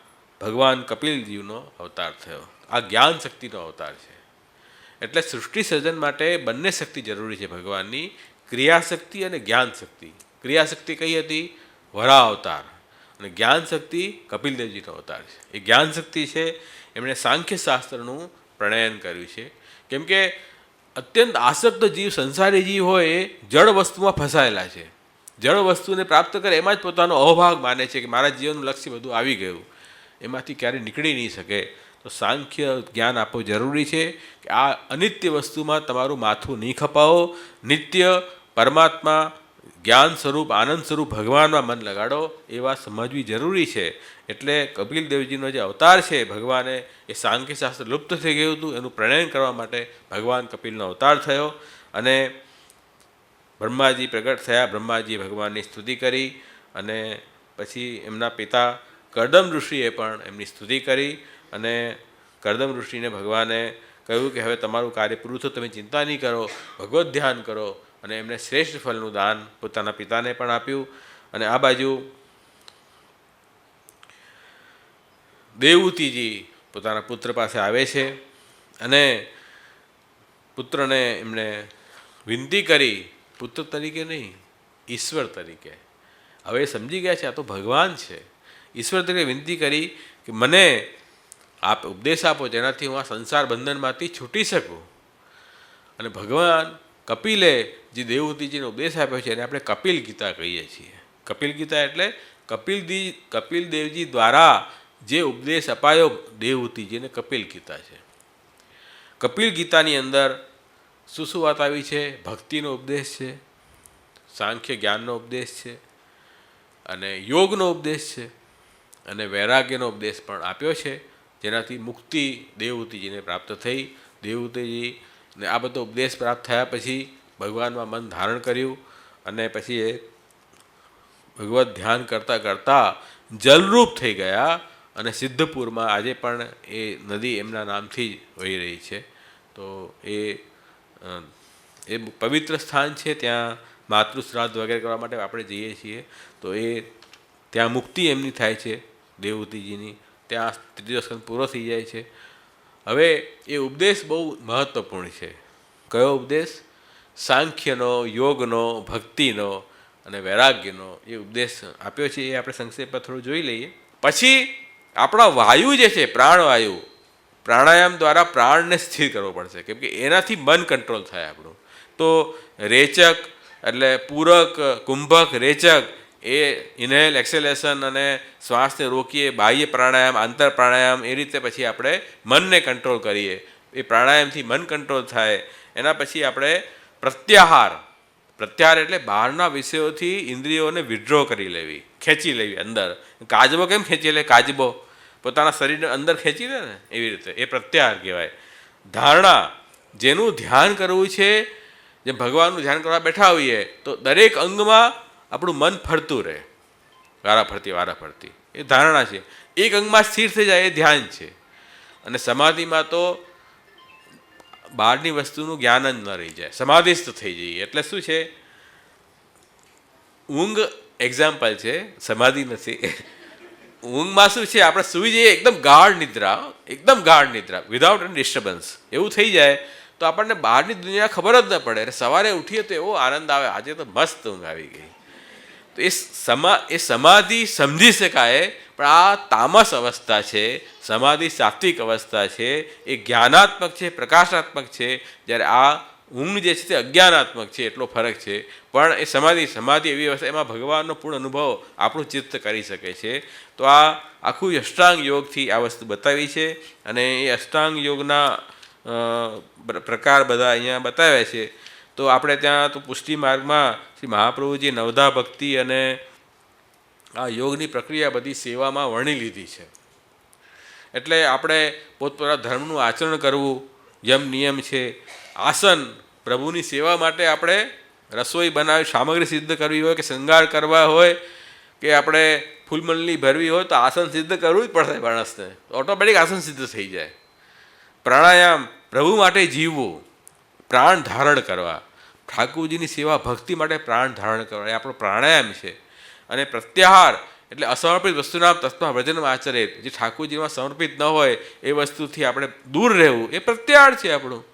ભગવાન કપિલજીનો અવતાર થયો. આ જ્ઞાન શક્તિનો અવતાર છે. એટલે સૃષ્ટિ સર્જન માટે બંને શક્તિ જરૂરી છે ભગવાનની, ક્રિયાશક્તિ અને જ્ઞાન શક્તિ. ક્રિયાશક્તિ કઈ હતી? વરાહ અવતાર. અને જ્ઞાન શક્તિ કપિલદેવજીનો અવતાર છે. એ જ્ઞાન શક્તિ છે એમણે સાંખ્ય શાસ્ત્રનું પ્રણયન કર્યું છે. કેમ કે અત્યંત આસક્ત જીવ, સંસારી જીવ હોય એ જળ વસ્તુમાં ફસાયેલા છે. જળ વસ્તુને પ્રાપ્ત કરે એમાં જ પોતાનો અહોભાગ માને છે કે મારા જીવનનું લક્ષ્ય બધું આવી ગયું, એમાંથી ક્યારેય નીકળી નહીં શકે. તો સાંખ્ય જ્ઞાન આપવું જરૂરી છે કે આ અનિત્ય વસ્તુમાં તમારું માથું નહીં ખપાવો, નિત્ય પરમાત્મા જ્ઞાન સ્વરૂપ આનંદ સ્વરૂપ ભગવાનમાં મન લગાડો, એ વાત સમજવી જરૂરી છે. એટલે કપિલદેવજીનો જે અવતાર છે ભગવાને, એ સાંખ્યશાસ્ત્ર લુપ્ત થઈ ગયું હતું, એનું પ્રણયન કરવા માટે ભગવાન કપિલનો અવતાર થયો. અને બ્રહ્માજી પ્રગટ થયા. બ્રહ્માજીએ ભગવાનની સ્તુતિ કરી, અને પછી એમના પિતા કરદમ ઋષિએ પણ એમની સ્તુતિ કરી. અને કરદમ ઋષિને ભગવાને કહ્યું કે હવે તમારું કાર્ય પૂરું થયું, તમે ચિંતા નહીં કરો, ભગવદ્ ધ્યાન કરો. અને એમણે શ્રેષ્ઠ ફળનું દાન પોતાના પિતાને પણ આપ્યું. અને આ બાજુ દેવહૂતિજી પોતાના પુત્ર પાસે આવે છે, અને પુત્રને એમણે વિનંતી કરી, પુત્ર તરીકે નહીં, ઈશ્વર તરીકે. હવે સમજી ગયા છે આ તો ભગવાન છે. ઈશ્વર તરીકે વિનંતી કરી કે મને આપ ઉપદેશ આપો જેનાથી હું આ સંસાર બંધનમાંથી છૂટી શકું. અને ભગવાન કપિલે જે દેવહૂતિજીનો ઉપદેશ આપ્યો છે એને આપણે કપિલ ગીતા કહીએ છીએ. કપિલ ગીતા એટલે કપિલદેવજી દ્વારા જે ઉપદેશ અપાયો દેવહૂતિજીને કપિલ ગીતા છે. કપિલ ગીતાની અંદર શું વાત આવી છે? ભક્તિનો ઉપદેશ છે, સાંખ્ય જ્ઞાનનો ઉપદેશ છે અને યોગનો ઉપદેશ છે અને વૈરાગ્યનો ઉપદેશ પણ આપ્યો છે, જેનાથી મુક્તિ દેવહૂતિજીને પ્રાપ્ત થઈ. દેવહૂતિજીને આ બધો ઉપદેશ પ્રાપ્ત થયા પછી ભગવાનમાં મન ધારણ કર્યું અને પછી એ ભગવત ધ્યાન કરતાં કરતાં જલરૂપ થઈ ગયા અને સિદ્ધપુરમાં આજે પણ એ નદી એમના નામથી જ વહી રહી છે. તો એ પવિત્ર સ્થાન છે. ત્યાં માતૃશ્રાદ્ધ વગેરે કરવા માટે આપણે જઈએ છીએ તો એ ત્યાં મુક્તિ એમની થાય છે દેવહૂતિજીની. ત્યાં ત્રીજો સ્કંદ પૂરો થઈ જાય છે. હવે એ ઉપદેશ બહુ મહત્ત્વપૂર્ણ છે. કયો ઉપદેશ? સાંખ્યનો, યોગનો, ભક્તિનો અને વૈરાગ્યનો એ ઉપદેશ આપ્યો છે. એ આપણે સંક્ષેપમાં થોડું જોઈ લઈએ. પછી આપણા વાયુ જે છે, પ્રાણવાયુ, પ્રાણાયામ દ્વારા પ્રાણને સ્થિર કરવો પડશે, કેમ કે એનાથી મન કંટ્રોલ થાય આપણું. તો રેચક એટલે પૂરક, કુંભક, રેચક એ ઇન્હેલ, એક્સેલેશન અને શ્વાસને રોકીએ, બાહ્ય પ્રાણાયામ, આંતર પ્રાણાયામ, એ રીતે પછી આપણે મનને કંટ્રોલ કરીએ. એ પ્રાણાયામથી મન કંટ્રોલ થાય. એના પછી આપણે પ્રત્યાહાર એટલે બહારના વિષયોથી ઇન્દ્રિયોને વિડ્રો કરી લેવી, ખેંચી લેવી અંદર. કાચબો કેમ ખેંચી લે? કાચબો પોતાના શરીરને અંદર ખેંચી લે ને, એવી રીતે એ પ્રત્યાહાર કહેવાય. ધારણા, જેનું ધ્યાન કરવું છે, જે ભગવાનનું ધ્યાન કરવા બેઠા હોઈએ તો દરેક અંગમાં આપણું મન ફરતું રહે, વારાફરતી. એ ધારણા છે. એક અંગમાં સ્થિર થઈ જાય એ ધ્યાન છે. અને સમાધિમાં તો બહારની વસ્તુનું જ્ઞાન જ ન રહી જાય, સમાધિસ્થ થઈ જઈએ. એટલે શું છે? ઊંઘ એક્ઝામ્પલ છે, સમાધિ નથી. ઊંઘમાં શું છે? આપણે સૂઈ જઈએ એકદમ ગાઢ નિદ્રા, વિધાઉટ એની ડિસ્ટર્બન્સ. એવું થઈ જાય તો આપણને બહારની દુનિયા ખબર જ ન પડે. સવારે ઉઠીએ તો એવો આનંદ આવે, આજે તો મસ્ત ઊંઘ આવી ગઈ. તો એ સમાધિ સમજી શકાય. પણ આ તામસ અવસ્થા છે, સમાધિ સાત્વિક અવસ્થા છે, એ જ્ઞાનાત્મક છે, પ્રકાશાત્મક છે. જ્યારે આ ઊંઘ જે છે તે અજ્ઞાનાત્મક છે. એટલો ફરક છે. પણ એ સમાધિ એવી અવસ્થા, એમાં ભગવાનનો પૂર્ણ અનુભવ આપણું ચિત્ત કરી શકે છે. તો આ આખું અષ્ટાંગ યોગથી આ વસ્તુ બતાવી છે. અને એ અષ્ટાંગ યોગના પ્રકાર બધા અહીંયા બતાવ્યા છે. તો આપણે ત્યાં તો પુષ્ટિ માર્ગમાં શ્રી મહાપ્રભુજી નવધા ભક્તિ અને આ યોગની પ્રક્રિયા બધી સેવામાં વર્ણી લીધી છે. એટલે આપણે પોતપોતાના ધર્મનું આચરણ કરવું, યમ નિયમ છે. આસન, પ્રભુની સેવા માટે આપણે રસોઈ બનાવી, સામગ્રી સિદ્ધ કરવી હોય કે શૃંગાર કરવા હોય કે આપણે ફૂલમંડલી ભરવી હોય તો આસન સિદ્ધ કરવું જ પડશે માણસને. ઓટોમેટિક આસન સિદ્ધ થઈ જાય. પ્રાણાયામ, પ્રભુ માટે જીવવું, પ્રાણ ધારણ કરવા, ઠાકોરજીની સેવા ભક્તિ માટે પ્રાણ ધારણ કરવા, એ આપણો પ્રાણાયામ છે. અને પ્રત્યાહાર એટલે અસમર્પિત વસ્તુના તત્વ વર્જનમ આચરે, જે ઠાકોરજીમાં સમર્પિત ન હોય એ વસ્તુથી આપણે દૂર રહેવું, એ પ્રત્યાહાર છે આપણું.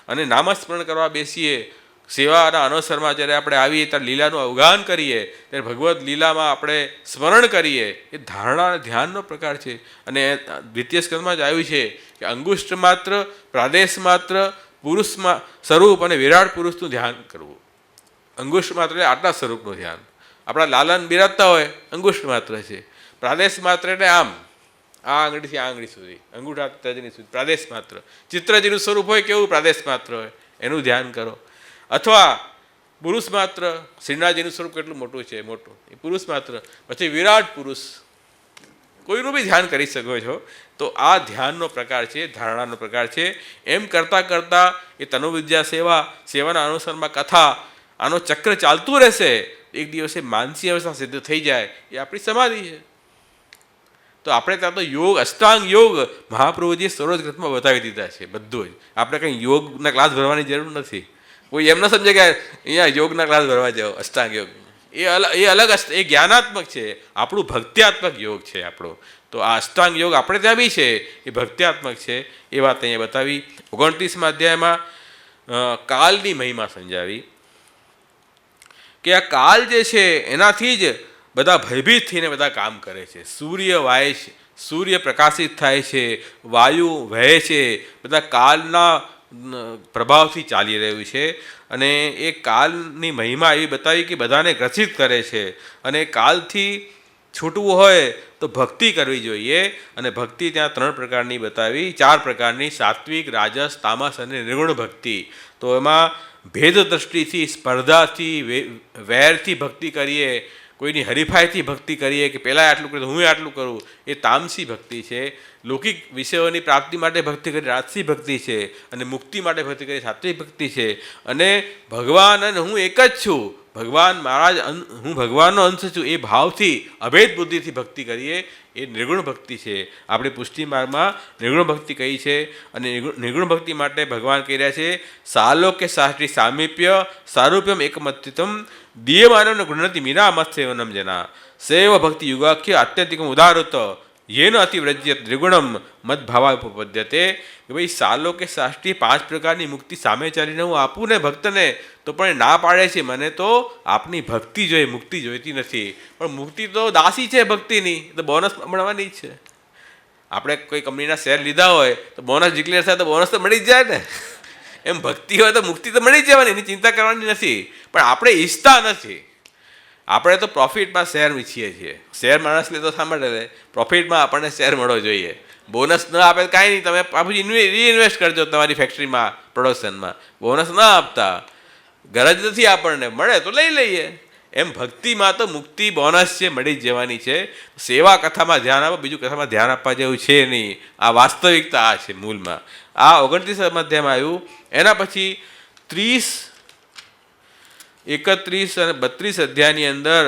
અને નામસ્મરણ કરવા બેસીએ, સેવાના અનુસરમાં જ્યારે આપણે આવીએ ત્યારે લીલાનું અવગાન કરીએ, ત્યારે ભગવદ્ લીલામાં આપણે સ્મરણ કરીએ, એ ધારણા અને ધ્યાનનો પ્રકાર છે. અને દ્વિતીય સ્કંદમાં જ આવ્યું છે કે અંગુષ્ઠ માત્ર, પ્રાદેશ માત્ર, પુરુષમાં સ્વરૂપ અને વિરાટ પુરુષનું ધ્યાન કરવું. અંગુષ્ઠ માત્ર એટલે આટલા સ્વરૂપનું ધ્યાન. આપણા લાલન બિરાજતા હોય અંગુષ્ઠ માત્ર છે. પ્રાદેશ માત્ર એટલે આમ આ આંગળીથી આ આંગળી સુધી, અંગૂઠા તજની સુધી, પ્રાદેશ માત્ર. ચિત્રજીનું સ્વરૂપ હોય કેવું પ્રાદેશ માત્ર હોય, એનું ધ્યાન કરો. અથવા પુરુષ માત્ર, શ્રીનાથજીનું સ્વરૂપ કેટલું મોટું છે, મોટું, એ પુરુષ માત્ર. પછી વિરાટ પુરુષ, કોઈનું બી ધ્યાન કરી શકો છો. તો આ ધ્યાનનો પ્રકાર છે, ધારણાનો પ્રકાર છે. એમ કરતાં કરતાં એ તનુવિદ્યા સેવાના અનુસરમાં કથા, આનો ચક્ર ચાલતું રહેશે. એક દિવસે માનસી અવસ્થા સિદ્ધ થઈ જાય, એ આપણી સમાધિ છે. તો આપણે ત્યાં તો યોગ, અષ્ટાંગ યોગ મહાપ્રભુજીએ સરોજ ગ્રંથમાં બતાવી દીધા છે બધું જ. આપણે કંઈ યોગના ક્લાસ ભરવાની જરૂર નથી. કોઈ એમ ન સમજે કે અહીંયા યોગના ક્લાસ ભરવા જાઓ. અષ્ટાંગ યોગ એ અલગ, એ જ્ઞાનાત્મક છે, આપણું ભક્ત્યાત્મક યોગ છે આપણો. તો આ અષ્ટાંગ યોગ આપણે ત્યાં બી છે, એ ભક્ત્યાત્મક છે. એ વાત અહીંયા બતાવી. 29મા અધ્યાયમાં કાલની મહિમા સમજાવી કે આ કાલ જે છે એનાથી જ બધા ભયભીત થઈને બધા કામ કરે છે. સૂર્ય પ્રકાશિત થાય છે, વાયુ વહે છે, બધા કાલના પ્રભાવથી ચાલી રહ્યું છે. અને એ કાલની મહિમા એવી બતાવી કે બધાને ગ્રસિત કરે છે. અને કાલથી છૂટવું હોય તો ભક્તિ કરવી જોઈએ. અને ભક્તિ ત્યાં 3 પ્રકારની બતાવી, 4 પ્રકારની: સાત્વિક, રાજસ, તામસ અને નિર્ગુણ ભક્તિ. તો એમાં ભેદ દૃષ્ટિથી, સ્પર્ધાથી, વેરથી ભક્તિ કરીએ, કોઈની હરીફાઈથી ભક્તિ કરીએ કે પહેલાં આટલું કર્યું હું આટલું કરું, એ તામસી ભક્તિ છે. લૌકિક વિષયોની પ્રાપ્તિ માટે ભક્તિ કરી રાજસી ભક્તિ છે. અને મુક્તિ માટે ભક્તિ કરી સાત્વિક ભક્તિ છે. અને ભગવાન અને હું એક જ છું, ભગવાન મારા જ હું ભગવાનનો અંશ છું, એ ભાવથી અભેદ બુદ્ધિથી ભક્તિ કરીએ, એ નિર્ગુણ ભક્તિ છે. આપણે પુષ્ટિ માર્ગમાં નિર્ગુણ ભક્તિ કહી છે. અને નિર્ગુણ ભક્તિ માટે ભગવાન કહી રહ્યા છે, સાલોક્ય શાસ્ત્રી સામીપ્ય સારૂપ્યમ એકમત્યમ દીયમાનવ ગુણતિ મીના મત્સેવનમ જના સેવ ભક્તિ યુગાખ્ય આત્યંતિકમ ઉદારત યેન અતિવ્રજ્ય ત્રિગુણમ મદભાવા ઉપપદ્યતે. કે ભાઈ સાલોક્ય શાસ્ત્રી 5 પ્રકારની મુક્તિ સામે ચાલીને હું આપું ને ભક્તને, તો પણ ના પાડે છે, મને તો આપની ભક્તિ જોઈએ, મુક્તિ જોઈતી નથી. પણ મુક્તિ તો દાસી છે ભક્તિની, તો બોનસ મળવાની જ છે. આપણે કોઈ કંપનીના શેર લીધા હોય તો બોનસ ડિક્લેર થાય તો બોનસ તો મળી જ જાય ને. એમ ભક્તિ હોય તો મુક્તિ તો મળી જ જવાની, એની ચિંતા કરવાની નથી. પણ આપણે ઈચ્છતા નથી. આપણે તો પ્રોફિટમાં શેર ઈચ્છીએ છીએ. શેર માણસ લે તો શા માટે લે? પ્રોફિટમાં આપણને શેર મળવો જોઈએ. બોનસ ન આપે કાંઈ નહીં, તમે પાછું રીઇન્વેસ્ટ કરજો તમારી ફેક્ટરીમાં, પ્રોડક્શનમાં. બોનસ ન આપતા, ગરજ નથી આપણને, મળે તો લઈ લઈએ. એમ ભક્તિમાં તો મુક્તિ બોનસ છે, મળી જ જવાની છે. સેવા કથામાં ધ્યાન આપો, બીજું કથામાં ધ્યાન આપવા જેવું છે નહીં. આ વાસ્તવિકતા આ છે મૂળમાં. આ 29 અધ્યાયમાં આવ્યું. એના પછી 30, 31 અને 32 અધ્યાયની અંદર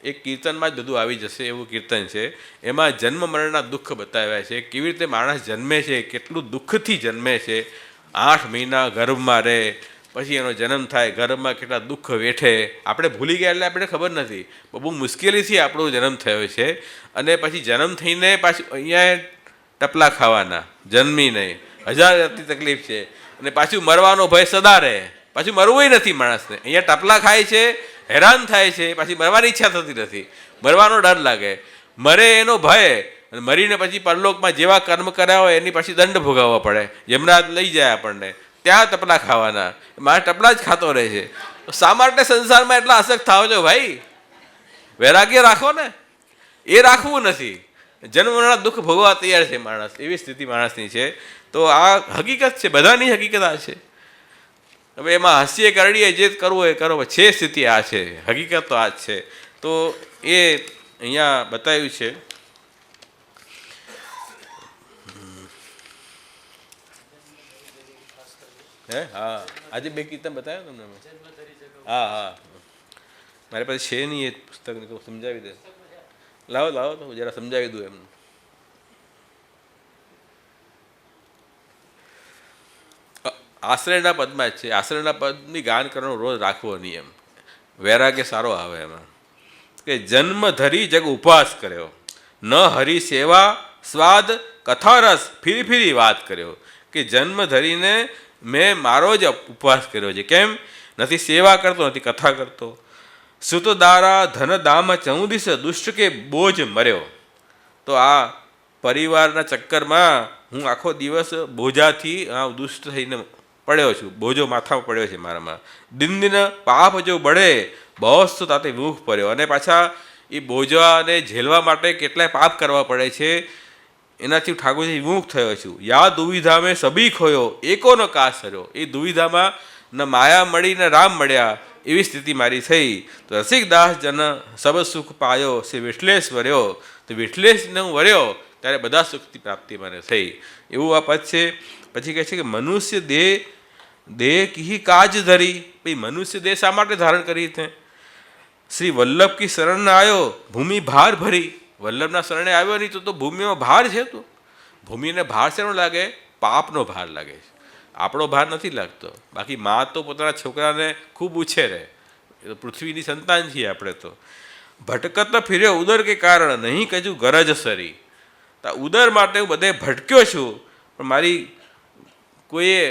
એક કીર્તનમાં જ બધું આવી જશે એવું કીર્તન છે. એમાં જન્મ મરણના દુઃખ બતાવ્યા છે, કેવી રીતે માણસ જન્મે છે, કેટલું દુઃખથી જન્મે છે. 8 મહિના ગર્ભમાં રહે, પછી એનો જન્મ થાય, ગર્ભમાં કેટલા દુઃખ વેઠે. આપણે ભૂલી ગયા એટલે આપણે ખબર નથી, બહુ મુશ્કેલીથી આપણો જન્મ થયો છે. અને પછી જન્મ થઈને પાછું અહીંયા ટપલા ખાવાના, જન્મી નહીં, 1000 જાતની તકલીફ છે. અને પાછું મરવાનો ભય સદા રહે, પાછું મરવું નથી માણસને. અહીંયા ટપલા ખાય છે, હેરાન થાય છે, પાછી મરવાની ઈચ્છા થતી નથી, મરવાનો ડર લાગે, મરે એનો ભય. અને મરીને પછી પરલોકમાં જેવા કર્મ કર્યા હોય એની પછી દંડ ભોગવવો પડે. યમરાજ લઈ જાય આપણને, ત્યાં ટપલા ખાવાના. મારે ટપલા જ ખાતો રહે છે. શા માટે સંસારમાં એટલા અસક્ત થાવ છો ભાઈ? વૈરાગ્ય રાખો ને. એ રાખવું નથી. જન્મના દુઃખ ભોગવવા તૈયાર છે માણસ, એવી સ્થિતિ માણસની છે. તો આ હકીકત છે, બધાની હકીકત આ છે. હવે એમાં હસીએ કરડીએ જે કરવું એ કરો, છે સ્થિતિ આ છે, હકીકત તો આ જ છે. તો એ અહીંયા બતાવ્યું છે. હે હા, આજે 2 કીર્તન બતાવ્યો તમને. હા હા, મારી પાસે છે નહીં એ પુસ્તકને, તો સમજાવી દે. લાવો લાવો તો જરા સમજાવી દઉં એમનું. આશ્રયના પદમાં જ છે. આશ્રયના પદની ગાન કરવાનો રોજ રાખવો નિયમ. વૈરાગ્ય સારો આવે એમાં. કે જન્મ ધરી જગ ઉપવાસ કર્યો, ન હરી સેવા સ્વાદ કથારસ ફીરી ફીરી વાત કર્યો. કે જન્મ ધરીને મેં મારો જ ઉપવાસ કર્યો છે. કેમ? નથી સેવા કરતો, નથી કથા કરતો. સુત દારા ધન દામ 14 દુષ્ટ કે બોજ મર્યો. તો આ પરિવારના ચક્કરમાં હું આખો દિવસ બોજાથી દુષ્ટ થઈને પડ્યો છું, બોજો માથામાં પડ્યો છે મારામાં. દિન દિન પાપ જો બળે બહોસ તો તાતે મુખ પડ્યો. અને પાછા એ બોજાને ઝેલવા માટે કેટલાય પાપ કરવા પડે છે, એનાથી ઠાકોરજી વિમુખ થયો છું. યા દુવિધા મેં સભી ખોયો એકોનો કાશ કર્યો. એ દુવિધામાં ન માયા મળી ન રામ મળ્યા, એવી સ્થિતિ મારી થઈ. તો રસિકદાસ જન સબ સુખ પાયો સે વિઠલેશ વર્યો. તો વિઠલેશને હું વર્યો ત્યારે બધા સુખની પ્રાપ્તિ મને થઈ. એવું આ પદ છે. પછી કહે છે કે મનુષ્ય દેહ કી કાજ ધરી. ભાઈ મનુષ્ય દેહ શા માટે ધારણ કરી છે? શ્રી વલ્લભ કી શરણ આવ્યો ભૂમિ ભાર ભરી. વલ્લભના શરણે આવ્યો નહીં તો ભૂમિમાં ભાર છે. તો ભૂમિને ભાર શેનો લાગે? પાપનો ભાર લાગે છે, આપણો ભાર નથી લાગતો. બાકી મા તો પોતાના છોકરાને ખૂબ ઉછેરે, એ તો પૃથ્વીની સંતાન છીએ આપણે. તો ભટકત ફર્યો ઉદર કે કારણ નહીં કજું ગરજ સરી. તો ઉદર માટે હું બધે ભટક્યો છું, પણ મારી કોઈએ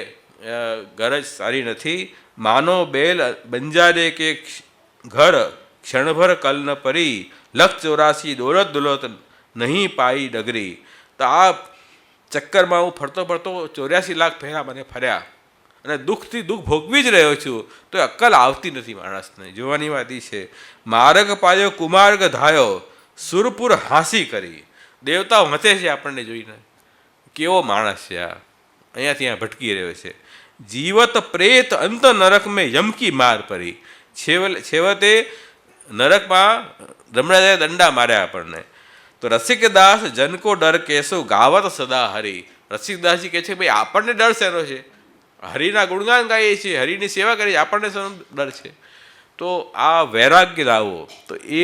ગરજ સારી નથી. માનો બેલ બંજારે કે ઘર ક્ષણભર કલ ન પરી, 184 દોલત દોલત નહીં પાઈ ડગરી. તો આ ચક્કરમાં હું ફરતો ફરતો 84 લાખ ફેરા મને ફર્યા, અને દુઃખથી દુઃખ ભોગવી જ રહ્યો છું તો અક્કલ આવતી નથી માણસને. જોવાની વાત એ છે, માર્ગ પાયો કુમાર્ગ ધાયો, સુરપુર હાંસી કરી. દેવતાઓ હસે છે આપણને જોઈને, કેવો માણસ છે આ, અહીંયાથી અહીંયા ભટકી રહ્યો છે. જીવત પ્રેત અંત નરક મેં યમકી માર પરી. છેવટે નરકમાં રમણાએ દંડા માર્યા આપણને. તો રસિકદાસ જनको ડર કેસો ગાવત સદા હરી. રસિકદાસજી કહે છે ભાઈ આપણને ડર શેનો છે, હરિના ગુણગાન ગાઈએ છીએ, હરિની સેવા કરીએ છીએ, આપણને શેનો ડર છે. તો આ વૈરાગ્ય લાવો. તો એ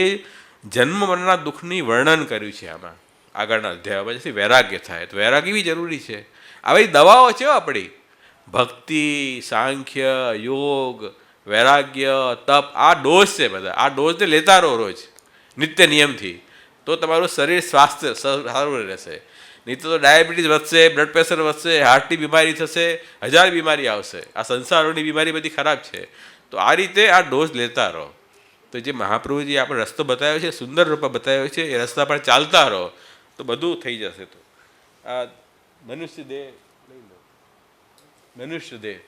જન્મ મરણના દુઃખની વર્ણન કર્યું છે આમાં આગળના અધ્યાયમાં, જેથી વૈરાગ્ય થાય. તો વૈરાગ્ય બી જરૂરી છે. આવી દવાઓ છે આપણી, ભક્તિ, સાંખ્ય, યોગ, વૈરાગ્ય, તપ, આ ડોઝ છે બધા. આ ડોઝને લેતા રહો રોજ નિત્ય નિયમથી, તો તમારું શરીર સ્વાસ્થ્ય સારું રહેશે. નહીં તો ડાયાબિટીસ વધશે, બ્લડ પ્રેશર વધશે, હાર્ટની બીમારી થશે, 1000 બીમારી આવશે. આ સંસારોની બીમારી બધી ખરાબ છે. તો આ રીતે આ ડોઝ લેતા રહો. તો જે મહાપ્રભુજી આપણે રસ્તો બતાવ્યો છે, સુંદર રૂપ બતાવ્યો છે, એ રસ્તા પર ચાલતા રહો તો બધું થઈ જશે. તો આ મનુષ્ય દેહ લઈ લો, મનુષ્ય દેહ.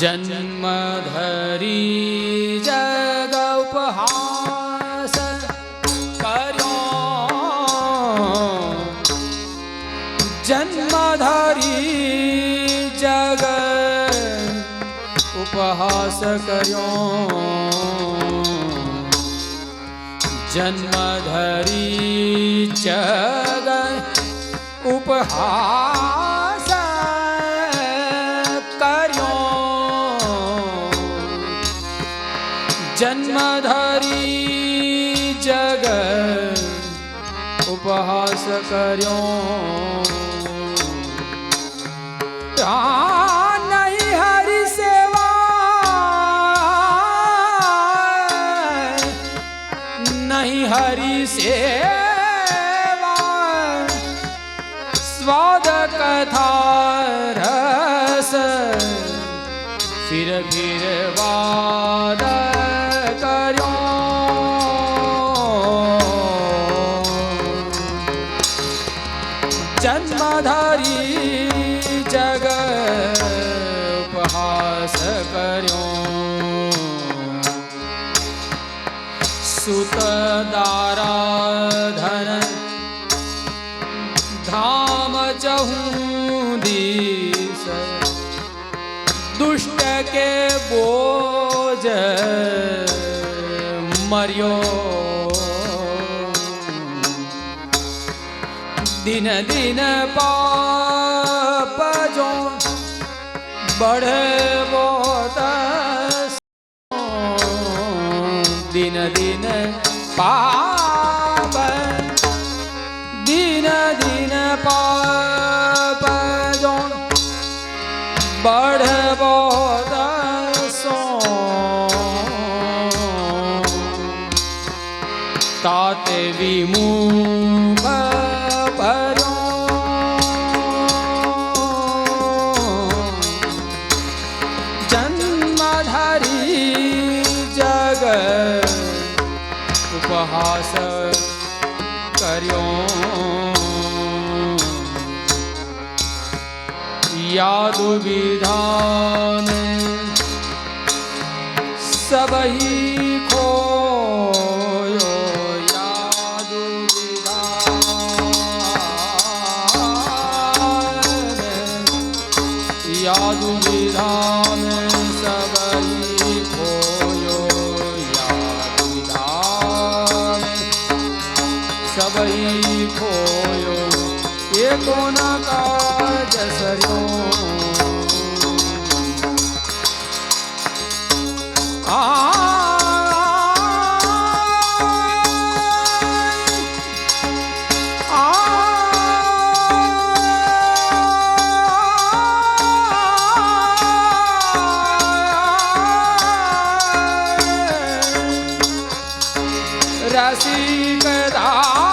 जन्म धरी जग उपहास कर्यो, जन्म धरी जग उपहास कर्यो, जन्म धरी जग उपहास कर्यो, जन्म धरी जग उपहास कर्यो. नहीं हरि सेवा, नहीं हरि सेवा, स्वाद कथा रस फिर वाद कर्यो. जन्म धरी जग उपहास कर्यो, सुत दारा धन धाम चहूँ दिस, दुष्ट के बोझ मरियो, दिन दिन पाप जो बढ़े बहुत, दिन दिन पाप, दिन दिन पाप जो बढ़े बहुत सो, ताते विमुख भरो, जन्म धरी जग उपहास कर्यो. यादु विधान सबही खोयो, यादु विधान, यादु विधान सबही खोयो, यादु विधान सबही खोयो, ये कोन काज सर्यो. आ रसिक दास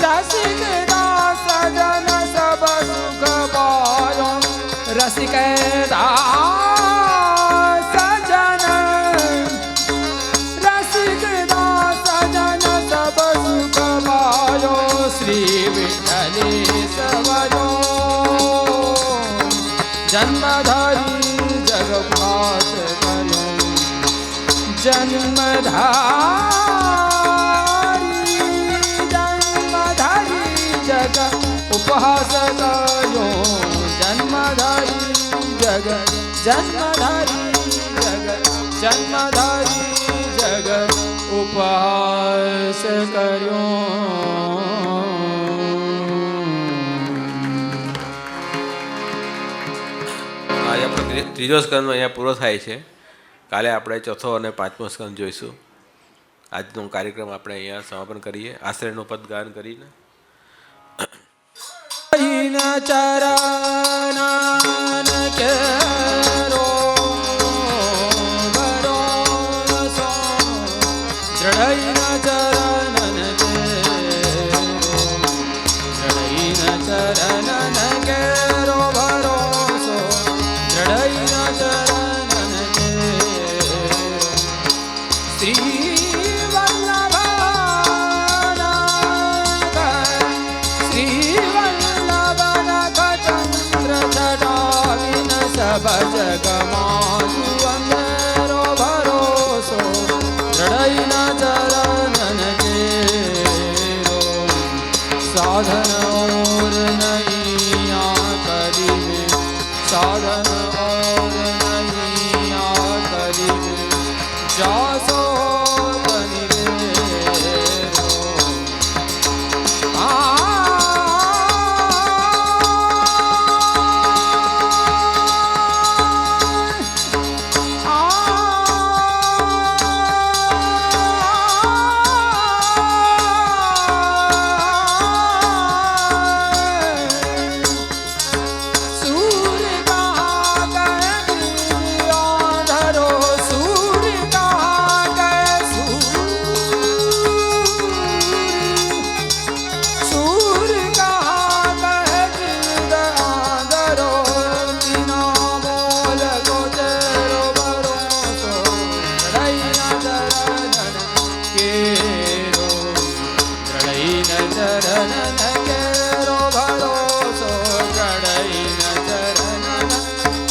रसिक दास जन सब सुख पायो रसिक दास जन रसिक दास जन सब सुख पायो श्री विठ्ठलेश भजो जन्मधारी जगपात करो जन्मधारी जग उपहास करो जन्मधारी जग जन्मधारी जग उपहास करो। આજે આપણો ત્રીજો સ્કંદ અહીંયા પૂરો થાય છે. કાલે આપણે ચોથો અને પાંચમો સ્કંદ જોઈશું. આજનો કાર્યક્રમ આપણે અહીંયા સમાપન કરીએ આશ્રયનું પદ ગાન કરીને. ચરણ કેરો ભરોસો દ્રઢ ચરણ ચરણ કેરો ભરોસો દ્રઢ ચરણ શ્રી जगमासु अंधेरो भरोसो दृढ़ चरणन केरो साधन और नहीं करी में साधन और नहीं करी में जासो बनी रो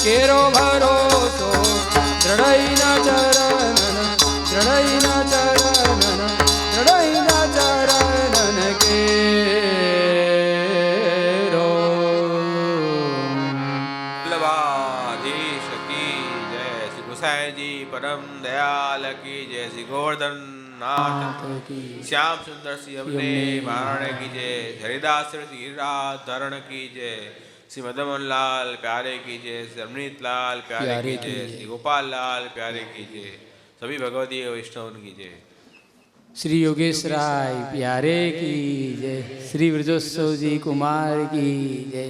केरो भरोसो दृढ़ चरणन केरो। वल्लभाधीश की जय. श्री गोसाई जी परम दयाल की जय. श्री गोवर्धन नाथ की श्याम सुंदर श्री अमने महाराणे की जय. हरिदास श्री गिरिराज धरण की जय. श्री मदन लाल प्यारे की जय. श्री अमृत लाल प्यारे की जय. श्री गोपाल लाल प्यारे की जय. सभी भगवती वैष्णव की जय. श्री योगेश राय प्यारे की जय. श्री ब्रजोत्सव जी कुमार की जय.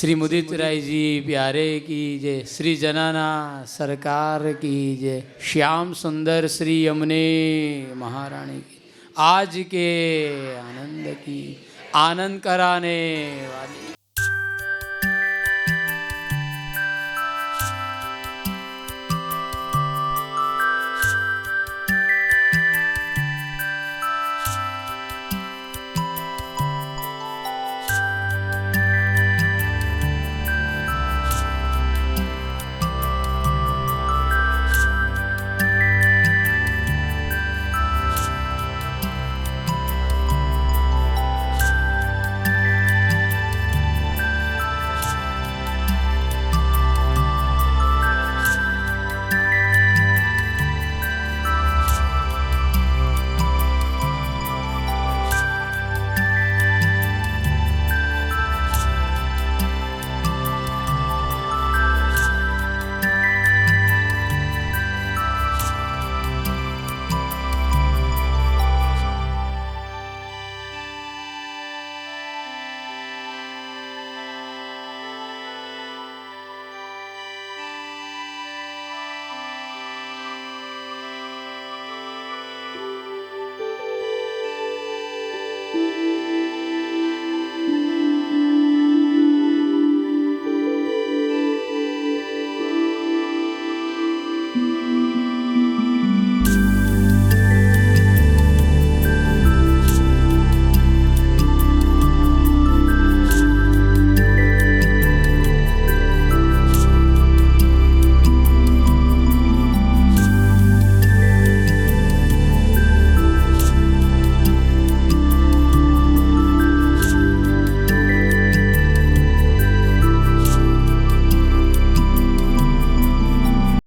श्री मुदित राय जी प्यारे की जय. श्री जनाना सरकार की जय. श्याम सुंदर श्री यमुने महारानी की. आज के आनंद की आनंद कराने वाली